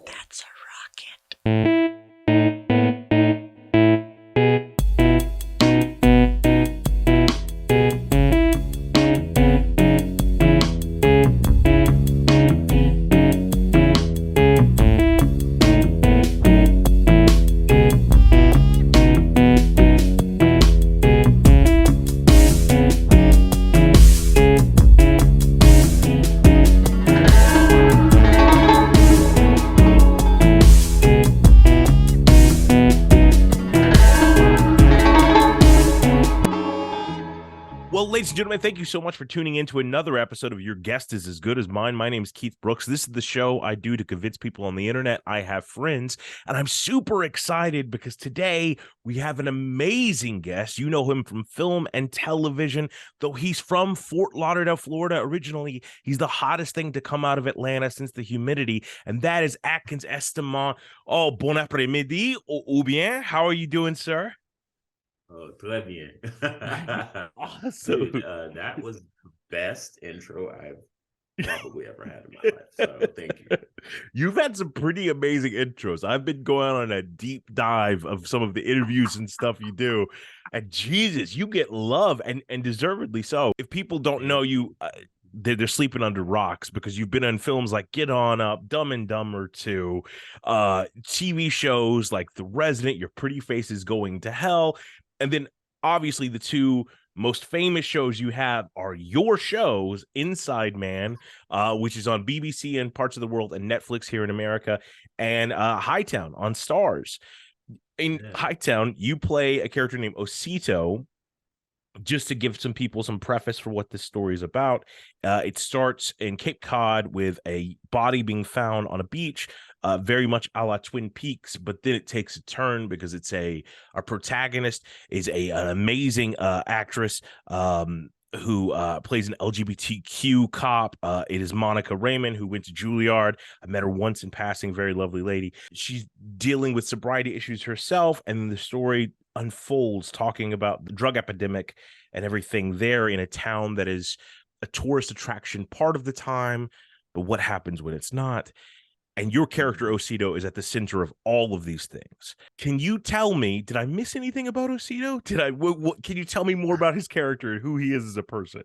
That's a rocket. Well, ladies and gentlemen, thank you so much for tuning in to another episode of Your Guest is as Good as Mine. My name is Keith Brooks. This is the show I do to convince people on the internet I have friends. And I'm super excited because today we have an amazing guest. You know him from film and television, though he's from Fort Lauderdale, Florida. Originally, he's the hottest thing to come out of Atlanta since the humidity. And that is Atkins Estimond. Oh, bon après-midi, ou bien. How are you doing, sir? Oh, très bien. Awesome. Dude, that was the best intro I've probably ever had in my life. So thank you. You've had some pretty amazing intros. I've been going on a deep dive of some of the interviews and stuff you do. And Jesus, you get love and deservedly so. If people don't know you, they're sleeping under rocks because you've been in films like Get On Up, Dumb and Dumber 2, TV shows like The Resident, Your Pretty Face is Going to Hell. And then obviously the two most famous shows you have are your shows, Inside Man, which is on BBC and parts of the world, and Netflix here in America, and Hightown on Stars. In Hightown, you play a character named Osito. Just to give some people some preface for what this story is about, it starts in Cape Cod with a body being found on a beach, very much a la Twin Peaks, but then it takes a turn because it's our protagonist is an amazing actress who plays an LGBTQ cop. It is Monica Raymond, who went to Juilliard. I met her once in passing, very lovely lady. She's dealing with sobriety issues herself, and the story unfolds talking about the drug epidemic and everything there in a town that is a tourist attraction part of the time, but what happens when it's not? And your character Osito is at the center of all of these things. Can you tell me, did I miss anything about Osito? Can you tell me more about his character and who he is as a person?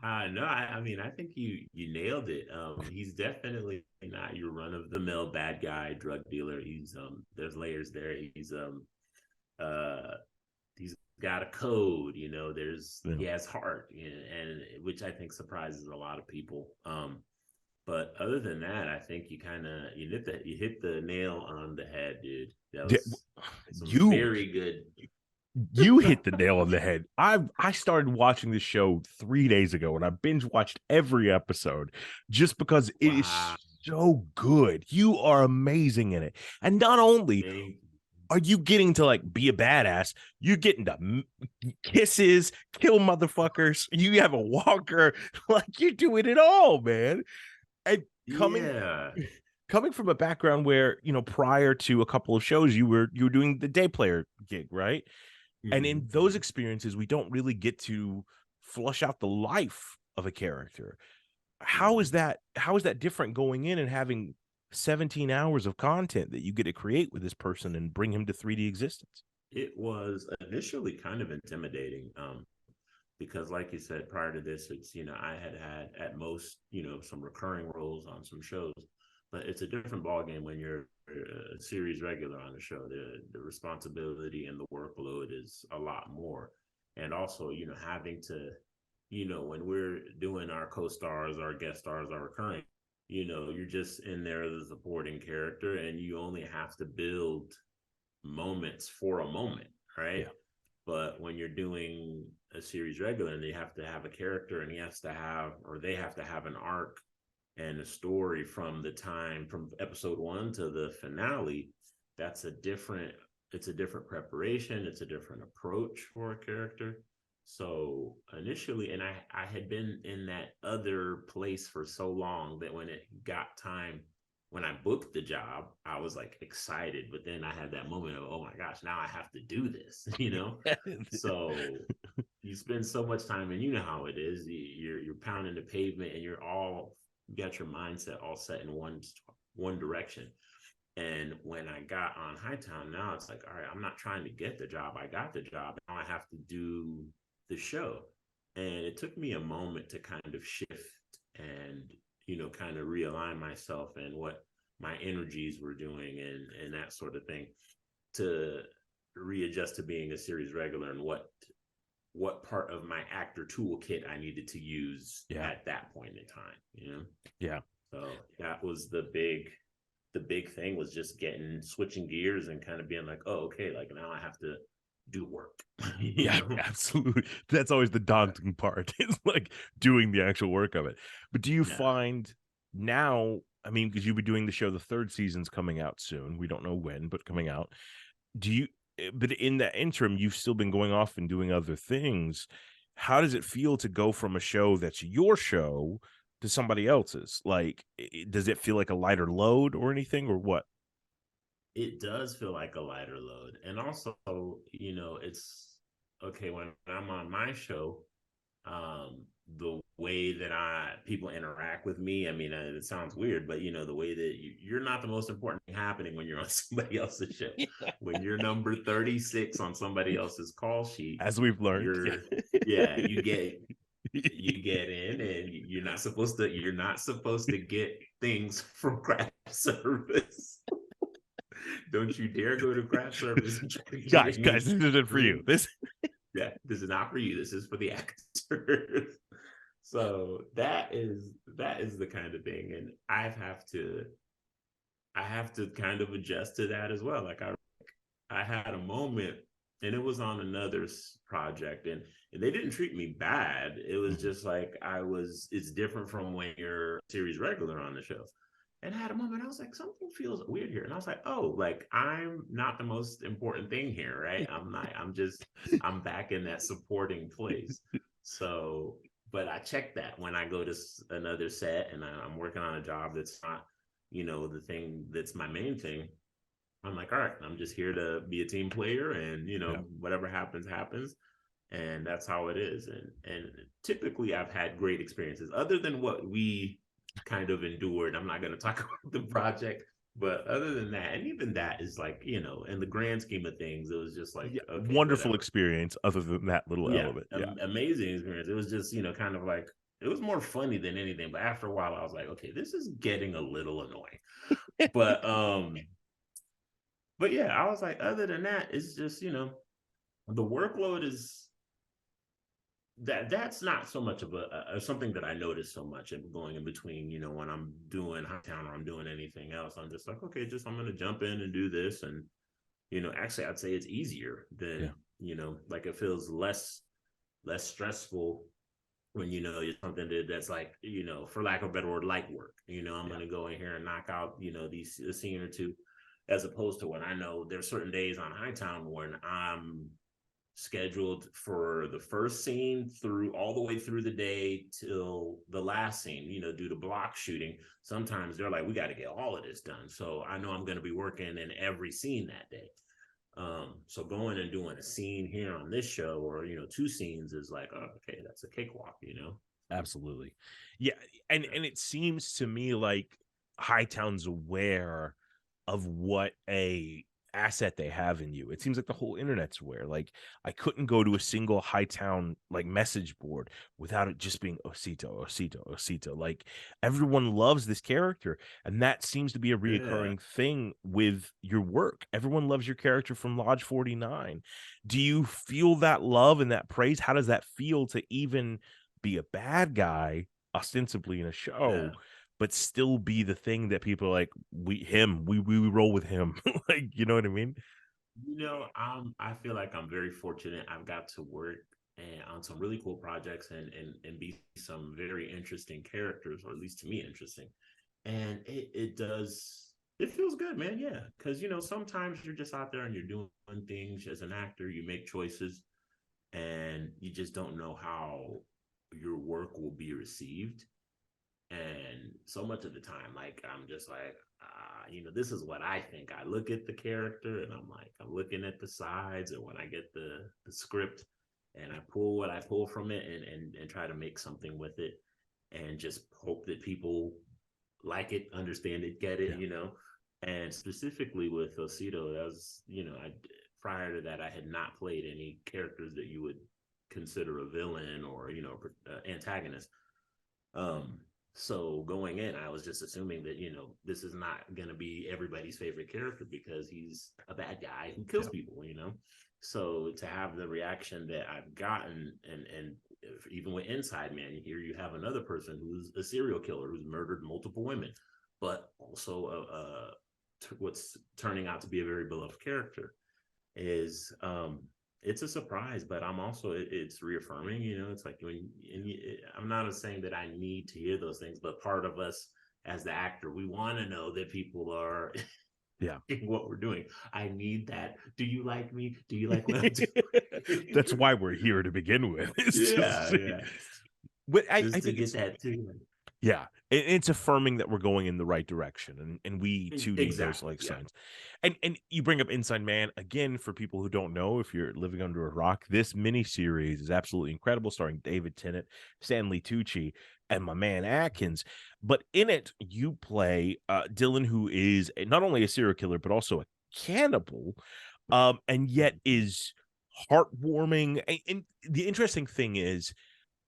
No, I mean, I think you nailed it. He's definitely not your run of the mill bad guy drug dealer. He's there's layers there. He's got a code, he has heart, and which I think surprises a lot of people. But other than that, I think you hit the nail on the head, dude. That was very good. You hit the nail on the head. I started watching this show 3 days ago, and I binge watched every episode just because it is so good. You are amazing in it, and not only are you getting to like be a badass, you're getting to kisses, kill motherfuckers. You have a walker, like you're doing it all, man. And coming from a background where, prior to a couple of shows, you were doing the day player gig, right? Mm-hmm. And in those experiences, we don't really get to flush out the life of a character. How is that different going in and having 17 hours of content that you get to create with this person and bring him to 3D existence? It was initially kind of intimidating. Because like you said, prior to this, it's, I had at most, some recurring roles on some shows, but it's a different ballgame when you're a series regular on the show. The responsibility and the workload is a lot more. And also, having to, when we're doing our co-stars, our guest stars, our recurring, you're just in there as a supporting character, and you only have to build moments for a moment, right? Yeah. But when you're doing a series regular and they have to have a character and they have to have an arc and a story from episode 1 to the finale, it's a different preparation. It's a different approach for a character. So initially, and I had been in that other place for so long that when it got time, when I booked the job, I was like excited, but then I had that moment of, oh my gosh, now I have to do this, So you spend so much time, and you know how it is. You're pounding the pavement, and you're all got your mindset all set in one direction. And when I got on Hightown, now it's like, all right, I'm not trying to get the job. I got the job. Now I have to do the show. And it took me a moment to kind of shift and, kind of realign myself and what my energies were doing and that sort of thing, to readjust to being a series regular and what part of my actor toolkit I needed to use at that point in time, Yeah. So that was the big thing, was just switching gears and kind of being like, oh, okay, like now I have to do work. Yeah, absolutely. That's always the daunting part, is like doing the actual work of it. But do you find now, I mean, because you'll be doing the show, the third season's coming out soon. We don't know when, but coming out. But in the interim, you've still been going off and doing other things. How does it feel to go from a show that's your show to somebody else's? Like, does it feel like a lighter load or anything, or what? It does feel like a lighter load. And also, it's okay when I'm on my show, the way that people interact with me. I mean, it sounds weird, but the way that you're not the most important thing happening when you're on somebody else's show. When you're number 36 on somebody else's call sheet, As we've learned, you get in, and you're not supposed to get things from craft service. Don't you dare go to craft service and try to guys, get this isn't for you. This is not for you. This is for the actors. So that is the kind of thing, and I have to kind of adjust to that as well. Like I had a moment, and it was on another project, and they didn't treat me bad. It was just like it's different from when you're series regular on the show. And I had a moment, I was like, something feels weird here. And I was like, oh, like I'm not the most important thing here, right? I'm not, I'm back in that supporting place. So, but I check that when I go to another set and I'm working on a job that's not, the thing that's my main thing. I'm like, all right, I'm just here to be a team player, and whatever happens, happens. And that's how it is. And typically I've had great experiences, other than what we kind of endured. I'm not going to talk about the project, but other than that, and even that is like, in the grand scheme of things, it was just like, okay, wonderful whatever. experience other than that little element. Amazing experience. It was just, kind of like, it was more funny than anything. But after a while, I was like, okay, this is getting a little annoying. But yeah, I was like, other than that, it's just, the workload is that's not so much of a something that I notice so much in going in between, when I'm doing Hightown or I'm doing anything else. I'm just like, okay, I'm going to jump in and do this. And, actually I'd say it's easier than, like it feels less stressful when, you're something that's like, for lack of a better word, light work. I'm going to go in here and knock out, a scene or two, as opposed to when I know there's certain days on Hightown when I'm scheduled for the first scene through all the way through the day till the last scene, due to block shooting. Sometimes they're like, we got to get all of this done. So I know I'm going to be working in every scene that day. So going and doing a scene here on this show, or, two scenes, is like, oh, okay, that's a cakewalk, Absolutely. Yeah. And it seems to me like Hightown's aware of what a asset they have in you. It seems like the whole internet's aware. Like, I couldn't go to a single Hightown like message board without it just being Osito, Osito, Osito. Like, everyone loves this character, and that seems to be a reoccurring thing with your work. Everyone loves your character from Lodge 49. Do you feel that love and that praise? How does that feel to even be a bad guy ostensibly in a show, but still be the thing that people are like, we roll with him? Like, you know what I mean? I feel like I'm very fortunate. I've got to work on some really cool projects and be some very interesting characters, or at least to me interesting. And it feels good, man. Yeah, because sometimes you're just out there and you're doing things as an actor. You make choices, and you just don't know how your work will be received. And so much of the time, like, I'm just like, this is what I think. I look at the character and I'm like, I'm looking at the sides, and when I get the script, and I pull what I pull from it, and try to make something with it. and just hope that people like it, understand it, get it, Yeah. you know. And specifically with Osito, that was, you know, prior to that, I had not played any characters that you would consider a villain or, you know, antagonist. Um, so going in, I was just assuming that, you know, this is not going to be everybody's favorite character because he's a bad guy who kills people, you know. So to have the reaction that I've gotten, and even with Inside Man, here you have another person who's a serial killer who's murdered multiple women, but also what's turning out to be a very beloved character is it's a surprise, but I'm also it's reaffirming, you know. It's like I'm not saying that I need to hear those things, but part of us as the actor, we want to know that people are what we're doing. I need that. Do you like me? Do you like what I'm doing? That's why we're here to begin with. It's Yeah, yeah. But I Just to think get that too. yeah, it's affirming that we're going in the right direction, and we too need those Exactly. like Yeah. signs. And you bring up Inside Man again for people who don't know. If you're living under a rock, this miniseries is absolutely incredible, starring David Tennant, Stanley Tucci, and my man Atkins. But in it, you play Dylan, who is not only a serial killer but also a cannibal, and yet is heartwarming. And the interesting thing is,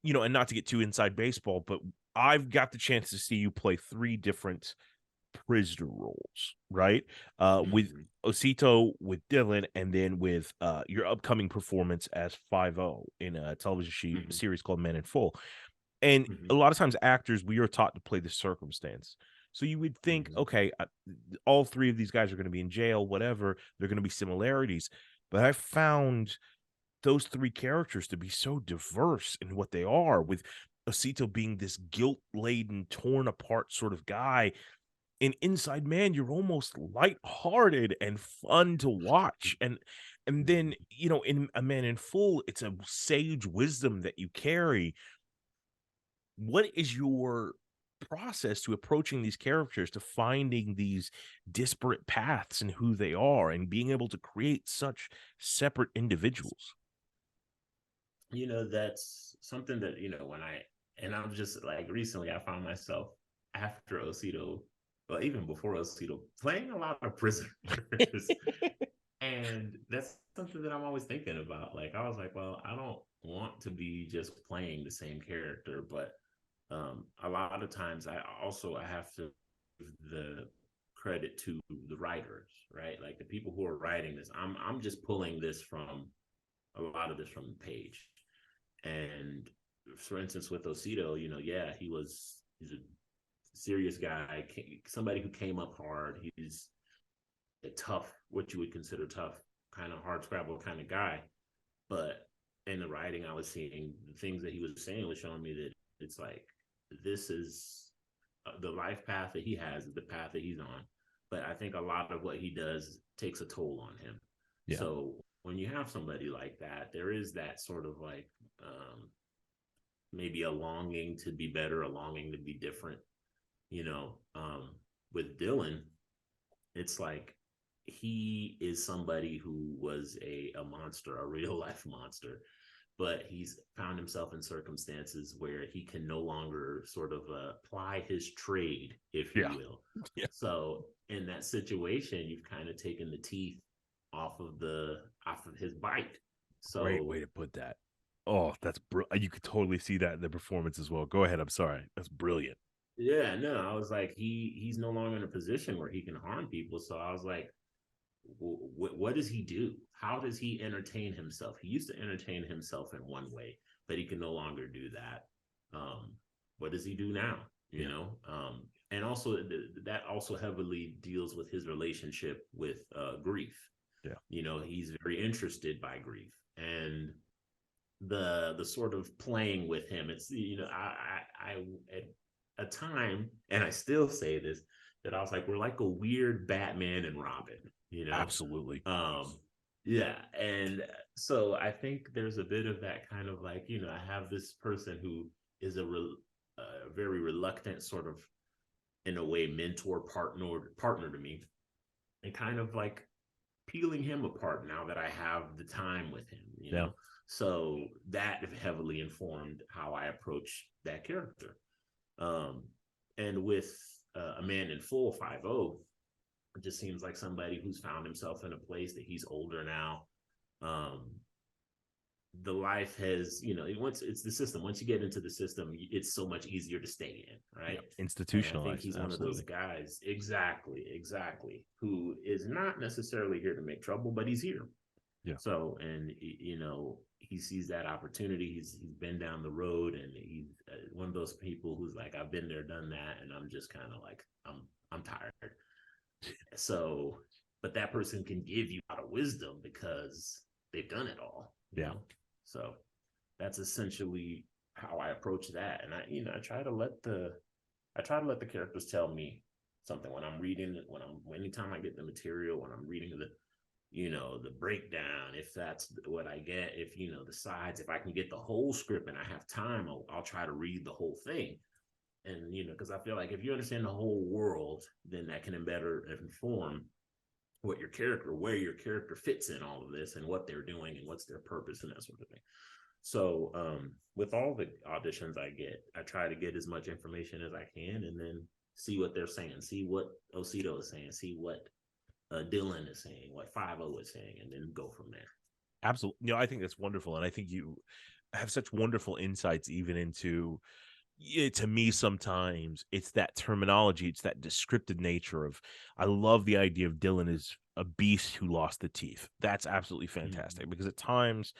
you know, and not to get too inside baseball, but I've got the chance to see you play 3 different prisoner roles, right? With Mhm. Osito, with Dylan, and then with your upcoming performance as 5-0 in a television Mhm. series called Men in Full. And a Mhm. lot of times, actors, we are taught to play the circumstance. So you would think, Mhm. okay, all 3 of these guys are going to be in jail, whatever. There are going to be similarities. But I found those 3 characters to be so diverse in what they are, with Osito being this guilt-laden, torn apart sort of guy. In Inside Man, you're almost lighthearted and fun to watch. And then, you know, in A Man in Full, it's a sage wisdom that you carry. What is your process to approaching these characters, to finding these disparate paths and who they are, and being able to create such separate individuals? You know, that's something that, you know, and I'm just like recently I found myself after Osito, well, even before Osito, playing a lot of prisoners. And that's something that I'm always thinking about. Like, I was like, well, I don't want to be just playing the same character, but a lot of times I have to give the credit to the writers, right? Like the people who are writing this. I'm just pulling this from a lot of this from the page. And for instance, with Osito, you know, yeah, he's a serious guy, somebody who came up hard. He's a tough, what you would consider tough, kind of hard scrabble kind of guy. But in the writing, I was seeing the things that he was saying was showing me that it's like this is the life path that he has, is the path that he's on. But I think a lot of what he does takes a toll on him. Yeah. So when you have somebody like that, there is that sort of like maybe a longing to be better, a longing to be different. You know, with Dylan, it's like he is somebody who was a monster, a real life monster, but he's found himself in circumstances where he can no longer sort of apply his trade, if you Yeah. will. Yeah. So in that situation, you've kind of taken the teeth off of his bite. Great So way to put that. Oh, that's you could totally see that in the performance as well. Go ahead. I'm sorry. That's brilliant. yeah, no, I was like, he's no longer in a position where he can harm people. So I was like, what does he do? How does he entertain himself? He used to entertain himself in one way, but he can no longer do that. What does he do now? You Yeah. know, and also that also heavily deals with his relationship with grief. Yeah. You know, he's very interested by grief, and the sort of playing with him. It's, you know, I at a time, and I still say this, that I was like, we're like a weird Batman and Robin, you know. Absolutely. Yeah, and so I think there's a bit of that kind of like, you know, I have this person who is a very reluctant sort of, in a way, mentor partner to me, and kind of like peeling him apart now that I have the time with him, you Yeah. know? So that heavily informed how I approach that character. Um, and with a man in full 5-0, it just seems like somebody who's found himself in a place that he's older now. Um, the life has, once it's the system, once you get into the system, it's so much easier to stay in, right? And I think Institutionalized. he's one of those guys, exactly, who is not necessarily here to make trouble, but he's here. Yeah. So, and he sees that opportunity. He's been down the road, and he's one of those people who's like, I've been there, done that, and I'm just kind of like, I'm tired. So, but that person can give you a lot of wisdom because they've done it all. You know? So that's essentially how I approach that. And I try to let the characters tell me something when I'm reading it, anytime I get the material, when I'm reading the breakdown, if that's what I get, if the sides, if I can get the whole script and I have time, I'll try to read the whole thing. And because I feel like if you understand the whole world, then that can better inform where your character fits in all of this and what they're doing and what's their purpose and that sort of thing. So with all the auditions I get, I try to get as much information as I can, and then see what they're saying, see what Osito is saying, see what Dylan is saying, what 5-0 is saying, and then go from there. Absolutely. I think that's wonderful. And I think you have such wonderful insights even into, to me, sometimes it's that terminology, it's that descriptive nature of, I love the idea of Dylan is a beast who lost the teeth. That's absolutely fantastic, because at times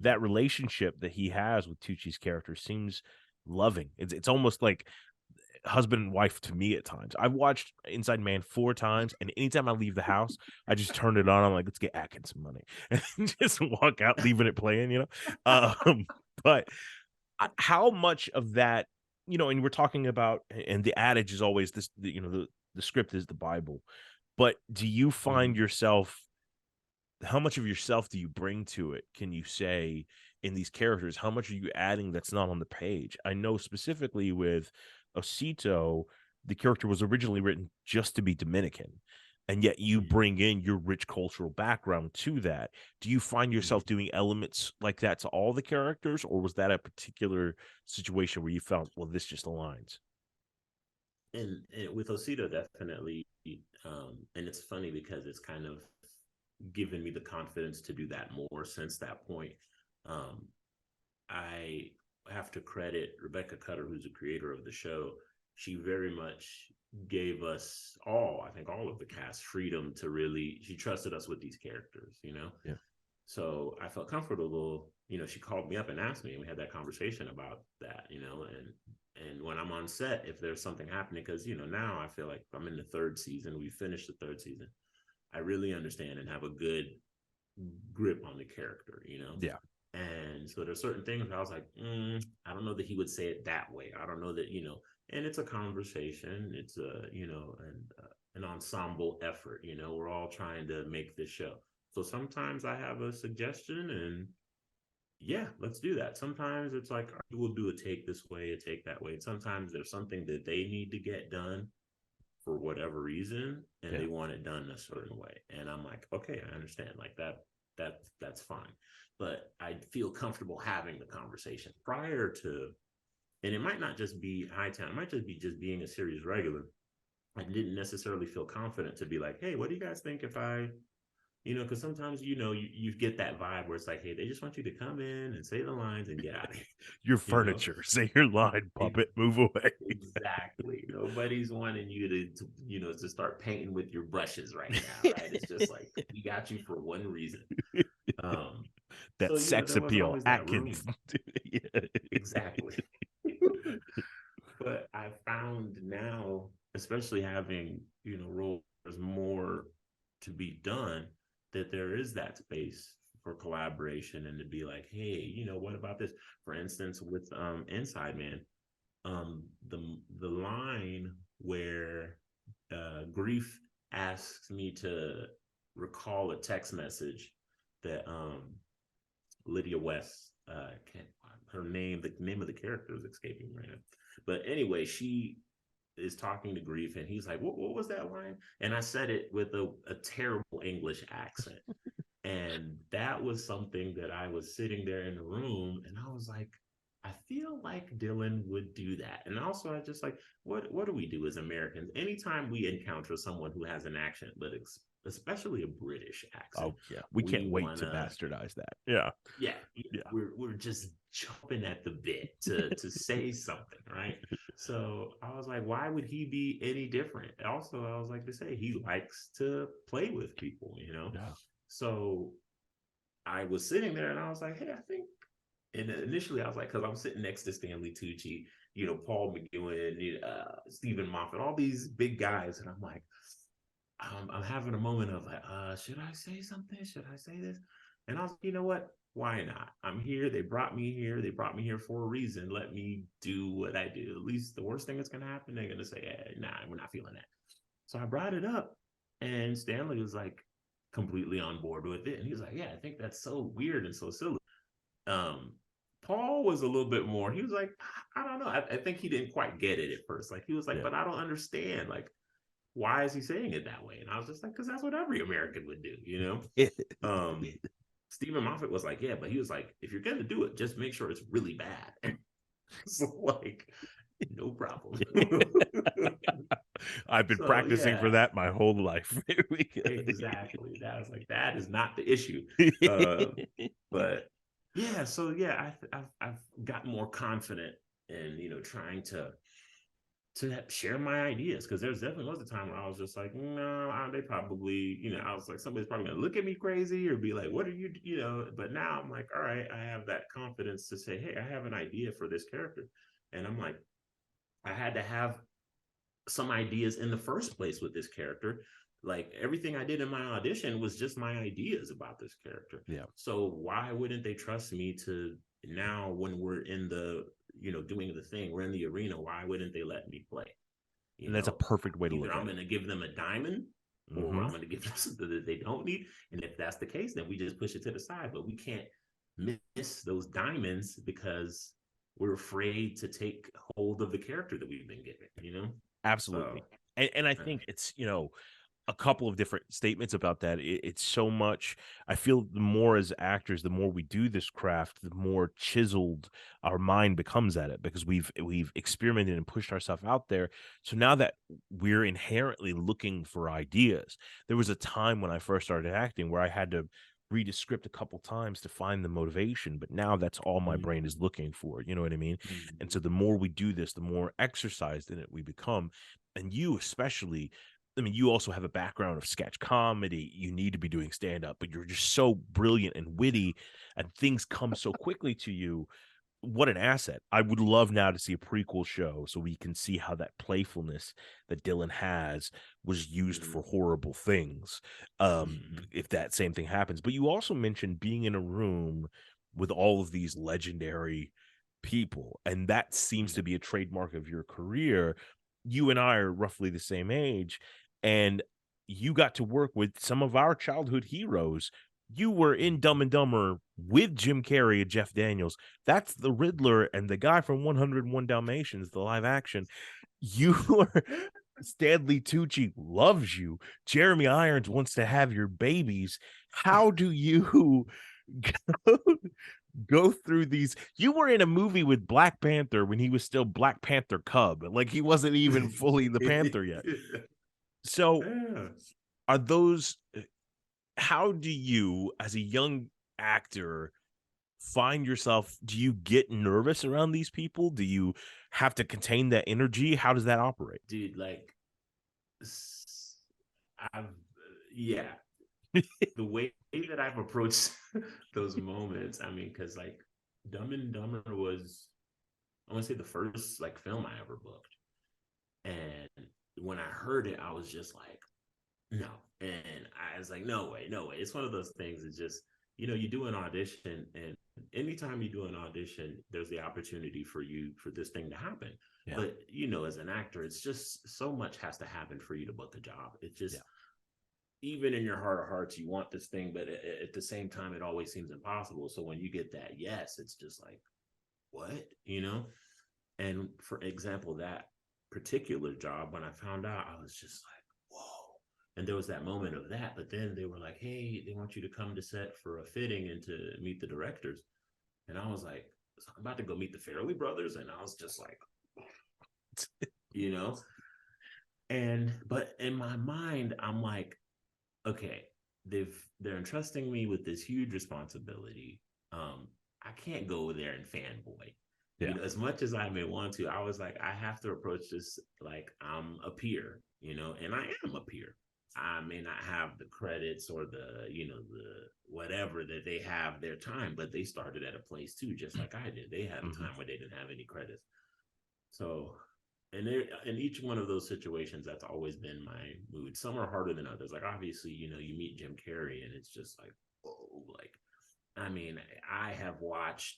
that relationship that he has with Tucci's character seems loving. It's almost like husband and wife to me at times. I've watched Inside Man 4 times, and anytime I leave the house, I just turn it on. I'm like, let's get Atkins some money, and just walk out, leaving it playing. But how much of that, and we're talking about, and the adage is always this, the script is the Bible. But do you find yourself, how much of yourself do you bring to it? Can you say in these characters, how much are you adding that's not on the page? I know specifically with Osito, the character was originally written just to be Dominican, and yet you bring in your rich cultural background to that. Do you find yourself doing elements like that to all the characters, or was that a particular situation where you felt, well, this just aligns? And with Osito, definitely. And it's funny because it's kind of given me the confidence to do that more since that point. I have to credit Rebecca Cutter, who's the creator of the show. She very much gave us all, I think all of the cast, freedom to really, she trusted us with these characters, Yeah. So I felt comfortable. She called me up and asked me, and we had that conversation about that, and when I'm on set, if there's something happening, because now I feel like I'm in the 3rd season, we finished the 3rd season, I really understand and have a good grip on the character, Yeah. And so there's certain things where I was like, I don't know that he would say it that way. I don't know that, and it's a conversation. It's an ensemble effort. We're all trying to make this show. So sometimes I have a suggestion, and yeah, let's do that. Sometimes it's like, we'll do a take this way, a take that way. And sometimes there's something that they need to get done for whatever reason, and they want it done a certain way. And I'm like, okay, I understand. Like that's fine. But I feel comfortable having the conversation prior to, and it might not just be Hightown, it might just be being a series regular. I didn't necessarily feel confident to be like, hey, what do you guys think if I, because sometimes, you get that vibe where it's like, hey, they just want you to come in and say the lines and get out of here. Your furniture, say your line, puppet, move away. Exactly. Nobody's wanting you to start painting with your brushes right now, right? It's just like, we got you for one reason. That So, sex there wasn't appeal, always that room. Atkins. Exactly. But I found now, especially having, roles more to be done, that there is that space for collaboration and to be like, hey, what about this? For instance, with Inside Man, the line where Grief asks me to recall a text message that Lydia West can't, the name of the character is escaping right now. But anyway, she is talking to Grief, and he's like, what was that line? And I said it with a terrible English accent. And that was something that I was sitting there in the room, and I was like, I feel like Dylan would do that. And also, I just like, what do we do as Americans? Anytime we encounter someone who has an accent, but especially a British accent, Oh yeah, we we can't wait to wanna, bastardize that. Yeah, yeah, yeah, we're just jumping at the bit to say something, right? So I was like, why would he be any different? Also, I was like to say he likes to play with people, you know. yeah. So I was sitting there and I was like, hey, I think. And initially, I was like, because I'm sitting next to Stanley Tucci, Paul McEwen, Stephen Moffat, all these big guys, and I'm like, I'm having a moment of like, should I say something? Should I say this? And I was, you know what? Why not? I'm here. They brought me here. They brought me here for a reason. Let me do what I do. At least the worst thing that's gonna happen, they're gonna say, nah, we're not feeling that. So I brought it up, and Stanley was like completely on board with it, and he was like, yeah, I think that's so weird and so silly. Um, Paul was a little bit more. He was like, I don't know. I think he didn't quite get it at first. Like he was like, Yeah. but I don't understand. Like, why is he saying it that way? And I was just like, because that's what every American would do, you know? Stephen Moffat was like, yeah, but he was like, if you're gonna do it, just make sure it's really bad. So like, no problem. I've been So practicing for yeah, that my whole life. exactly. That was like, that is not the issue. But yeah, so yeah, I've gotten more confident in trying to share my ideas, because there's definitely was a time where I was just like, no, they probably, I was like, somebody's probably gonna look at me crazy or be like, what are you, but now I'm like, all right, I have that confidence to say, hey, I have an idea for this character. And I'm like, I had to have some ideas in the first place with this character. Like everything I did in my audition was just my ideas about this character. Yeah. So why wouldn't they trust me to now, when we're in the, doing the thing, we're in the arena, why wouldn't they let me play? And that's a perfect way to Either look I'm at going to give them a diamond, or it. I'm going to give them something that they don't need. And if that's the case, then we just push it to the side. But we can't miss those diamonds because we're afraid to take hold of the character that we've been given. So Absolutely. And I think it's, a couple of different statements about that. It's so much. I feel the more as actors, the more we do this craft, the more chiseled our mind becomes at it, because we've experimented and pushed ourselves out there. So now that we're inherently looking for ideas, there was a time when I first started acting where I had to read a script a couple times to find the motivation, but now that's all my brain is looking for. You know what I mean? And so the more we do this, the more exercised in it we become. And you especially, I mean, you also have a background of sketch comedy. You need to be doing stand up, but you're just so brilliant and witty, and things come so quickly to you. What an asset. I would love now to see a prequel show so we can see how that playfulness that Dylan has was used for horrible things. If that same thing happens. But you also mentioned being in a room with all of these legendary people, and that seems to be a trademark of your career. You and I are roughly the same age, and you got to work with some of our childhood heroes. You were in Dumb and Dumber with Jim Carrey and Jeff Daniels. That's the Riddler and the guy from 101 Dalmatians, the live action. You were Stanley Tucci loves you. Jeremy Irons wants to have your babies. How do you go, go through these? You were in a movie with Black Panther when he was still Black Panther Cub. Like he wasn't even fully the Panther yet. So yeah. are those, how do you as a young actor find yourself, do you get nervous around these people? Do you have to contain that energy? How does that operate? Dude, like, I've, yeah, the way that I've approached those moments, I mean, because like Dumb and Dumber was, I want to say, the first like film I ever booked. And when I heard it, I was just like, no. And I was like, no way, no way. It's one of those things. It's just, you do an audition, and anytime you do an audition, there's the opportunity for you for this thing to happen. Yeah. But, as an actor, it's just so much has to happen for you to book a job. It's just, even in your heart of hearts, you want this thing, but at the same time, it always seems impossible. So when you get that yes, it's just like, what? And for example, that particular job, when I found out, I was just like, whoa. And there was that moment of that. But then they were like, hey, they want you to come to set for a fitting and to meet the directors. And I was like, so I'm about to go meet the Fairley brothers. And I was just like, you know, but in my mind, I'm like, okay, they're entrusting me with this huge responsibility. I can't go there and fanboy. Yeah. You know, as much as I may want to, I was like, I have to approach this like I'm a peer, you know, and I am a peer. I may not have the credits or the, you know, the whatever that they have their time, but they started at a place too, just like I did. They had a time where they didn't have any credits. So, and in each one of those situations, that's always been my mood. Some are harder than others. Like obviously, you know, you meet Jim Carrey, and it's just like, oh, like, I mean, I have watched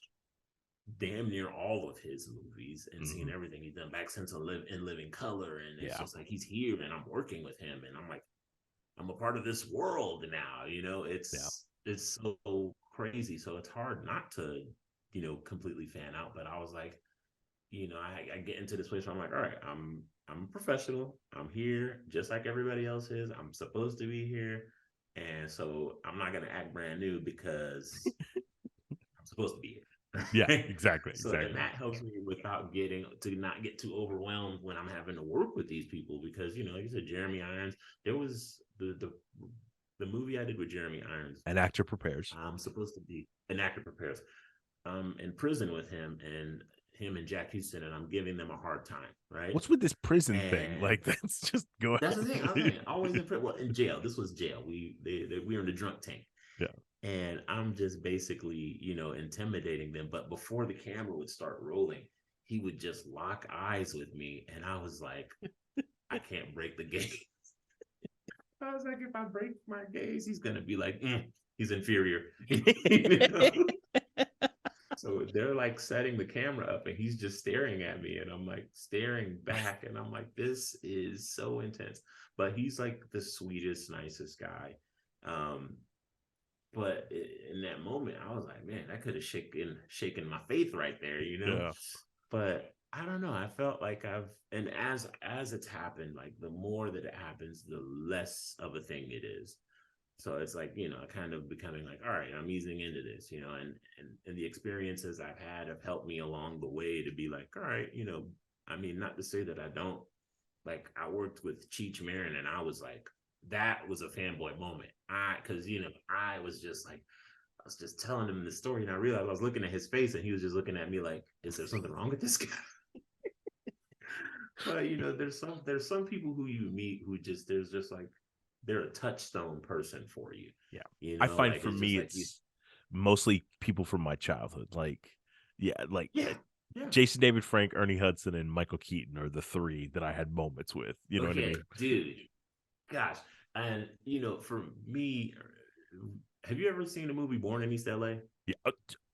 damn near all of his movies and seen everything he's done back since in Living Color, and it's just like he's here, and I'm working with him, and I'm like, I'm a part of this world now. You know, it's so crazy. So it's hard not to, you know, completely fan out. But I was like, you know, I get into this place where I'm like, all right, I'm a professional. I'm here just like everybody else is. I'm supposed to be here. And so I'm not gonna act brand new because I'm supposed to be here. Yeah, exactly. So exactly. then that helps me without getting to not get too overwhelmed when I'm having to work with these people, because, you know, like you said, Jeremy Irons, there was the movie I did with Jeremy Irons. An actor prepares. I'm supposed to be an actor prepares. In prison with him and Jack Houston, and I'm giving them a hard time, right? What's with this prison thing? Like, that's just going. That's the thing. I was like, always in prison. Well, in jail. This was jail. We were in the drunk tank. Yeah. And I'm just basically, you know, intimidating them. But before the camera would start rolling, he would just lock eyes with me, and I was like, I can't break the gaze. I was like, if I break my gaze, he's gonna be like, he's inferior. You know? So they're like setting the camera up, and he's just staring at me, and I'm like staring back, and I'm like, this is so intense. But he's like the sweetest, nicest guy. But in that moment, I was like, man, that could have shaken my faith right there, you know. Yeah. But I don't know. I felt like and as it's happened, like the more that it happens, the less of a thing it is. So it's like, you know, kind of becoming like, all right, I'm easing into this, you know, and the experiences I've had have helped me along the way to be like, all right, you know, I mean, not to say that I don't, like, I worked with Cheech Marin, and I was like, that was a fanboy moment. Because, you know, I was just like, I was just telling him the story, and I realized I was looking at his face, and he was just looking at me like, is there something wrong with this guy? But, you know, there's some people who you meet who just, there's just like, they're a touchstone person for you. Yeah. You know, I find like, for it's me, like it's mostly people from my childhood. Like, yeah. Jason David Frank, Ernie Hudson, and Michael Keaton are the three that I had moments with. You know what I mean? Dude. Gosh. And, you know, for me, have you ever seen the movie Born in East LA? Yeah.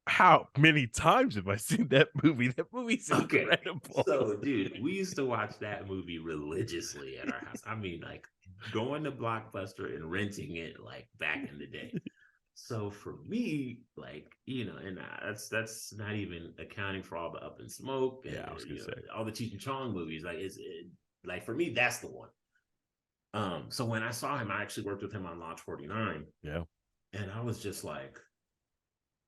How many times have I seen that movie? That movie's incredible. So, dude, we used to watch that movie religiously at our house. I mean, like, going to Blockbuster and renting it like back in the day. So for me, like, you know, and that's not even accounting for all the Up in Smoke and I was gonna say all the Cheech and Chong movies. Like, like for me, that's the one. So when I saw him, I actually worked with him on Lodge 49. Yeah. And I was just like,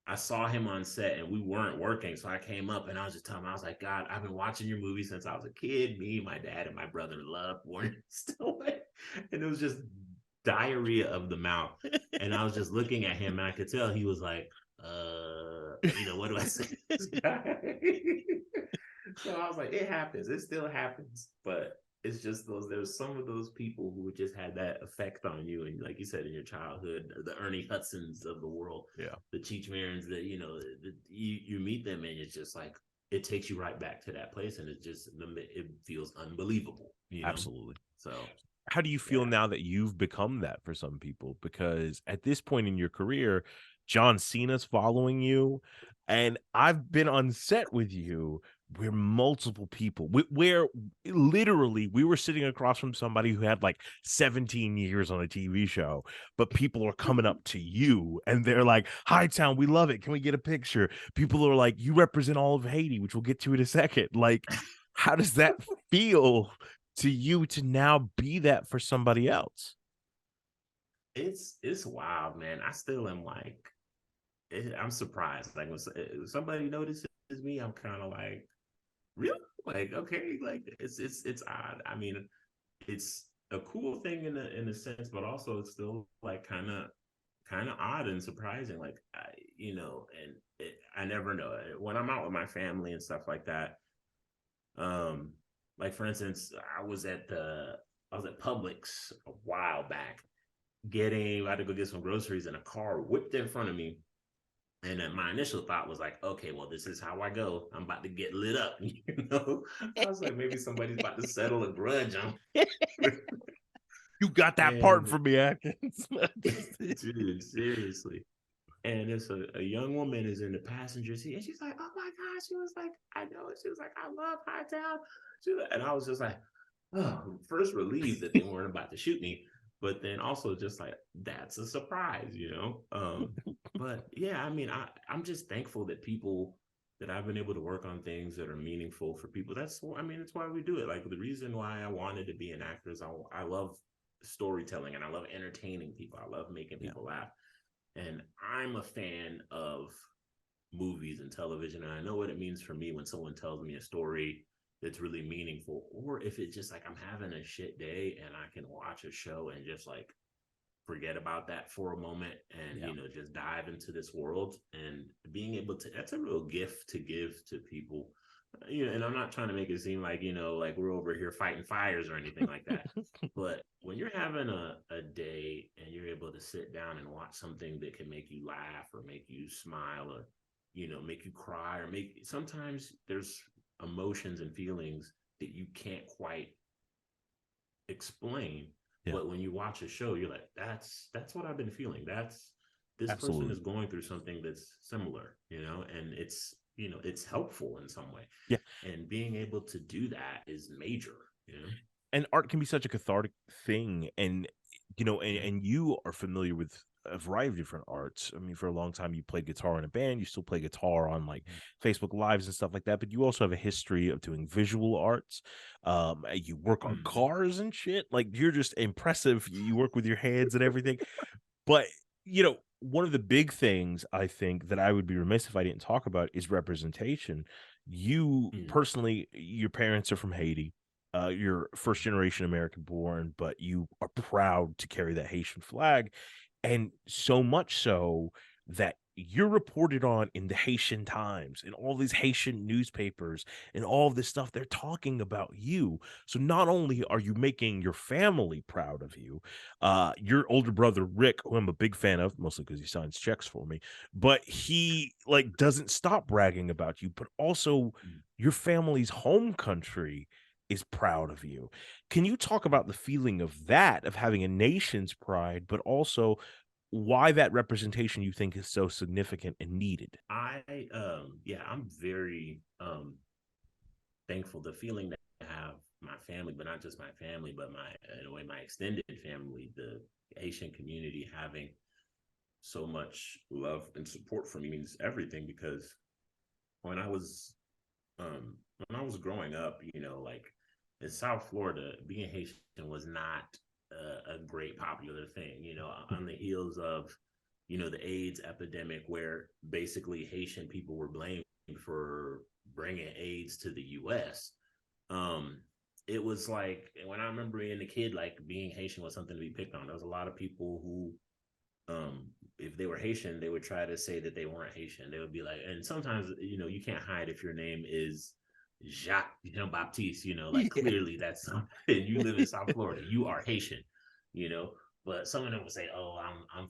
I saw him on set, and we weren't working. So I came up, and I was just telling him, I was like, God, I've been watching your movie since I was a kid. Me, my dad, and my brother loved Warren Still. And it was just diarrhea of the mouth. And I was just looking at him, and I could tell he was like, you know, what do I say to this guy? So I was like, it happens. It still happens. But it's just there's some of those people who just had that effect on you. And like you said, in your childhood, the Ernie Hudsons of the world, the Cheech Marins, that, you know, you meet them, and it's just like, it takes you right back to that place. And it feels unbelievable. You know? Absolutely. So how do you feel now that you've become that for some people? Because at this point in your career, John Cena's following you, and I've been on set with you where multiple people, where literally we were sitting across from somebody who had like 17 years on a TV show, but people are coming up to you and they're like, Hightown, we love it. Can we get a picture? People are like, you represent all of Haiti, which we'll get to in a second. Like, how does that feel to you to now be that for somebody else? It's wild, man. I still am like, I'm surprised. Like when somebody notices me, I'm kind of like, really? Like, okay, like it's odd. I mean, it's a cool thing in a sense, but also it's still like kind of odd and surprising. Like, and I never know when I'm out with my family and stuff like that. Um, like for instance, I was at Publix a while back, I had to go get some groceries, and a car whipped in front of me. And then my initial thought was like, okay, well, this is how I go. I'm about to get lit up. I was like, maybe somebody's about to settle a grudge on. You got that part And from me, Atkins. dude, seriously. And it's a young woman is in the passenger seat, and she's like, "Oh my gosh!" She was like, "I know." She was like, "I love Hightown." And I was just like, "Oh!" First relieved that they weren't about to shoot me, but then also just like, "That's a surprise." But yeah, I mean, I'm just thankful that I've been able to work on things that are meaningful for people. That's why we do it. Like the reason why I wanted to be an actor is I love storytelling and I love entertaining people. I love making Yeah. people laugh. And I'm a fan of movies and television. And I know what it means for me when someone tells me a story that's really meaningful, or if it's just like I'm having a shit day and I can watch a show and just like forget about that for a moment and, Yeah. just dive into this world and being able to, that's a real gift to give to people. And I'm not trying to make it seem like, like we're over here fighting fires or anything like that. But when you're having a day and you're able to sit down and watch something that can make you laugh or make you smile or, make you cry or sometimes there's emotions and feelings that you can't quite explain. Yeah. But when you watch a show, you're like, that's what I've been feeling. This person Absolutely. is going through something that's similar, and it's helpful in some way. Yeah. And being able to do that is major. And art can be such a cathartic thing, and Yeah. and you are familiar with a variety of different arts. I mean, for a long time you played guitar in a band, you still play guitar on like Facebook lives and stuff like that, but you also have a history of doing visual arts. You work on Mm-hmm. cars and shit. Like, you're just impressive. You work with your hands and everything. But, one of the big things I think that I would be remiss if I didn't talk about is representation. You Mm-hmm. personally, your parents are from Haiti. You're first generation American born, but you are proud to carry that Haitian flag. And so much so that you're reported on in the Haitian Times and all these Haitian newspapers and all this stuff. They're talking about you. So not only are you making your family proud of you, your older brother Rick, who I'm a big fan of, mostly because he signs checks for me, but he like doesn't stop bragging about you, but also your family's home country is proud of you. Can you talk about the feeling of that, of having a nation's pride, but also why that representation you think is so significant and needed? Yeah, I'm very thankful. The feeling that I have my family, but not just my family, but in a way my extended family, the Haitian community having so much love and support for me means everything. Because when I was growing up, like in South Florida, being Haitian was not a great popular thing. On the heels of the AIDS epidemic, where basically Haitian people were blamed for bringing AIDS to the U.S. Um, it was like when I remember being a kid, like being Haitian was something to be picked on. There was a lot of people who if they were Haitian, they would try to say that they weren't Haitian. They would be like, and sometimes you can't hide if your name is Jacques Baptiste. Like Yeah. clearly that's and you live in South Florida, you are Haitian. You know, but some of them would say, "Oh, I'm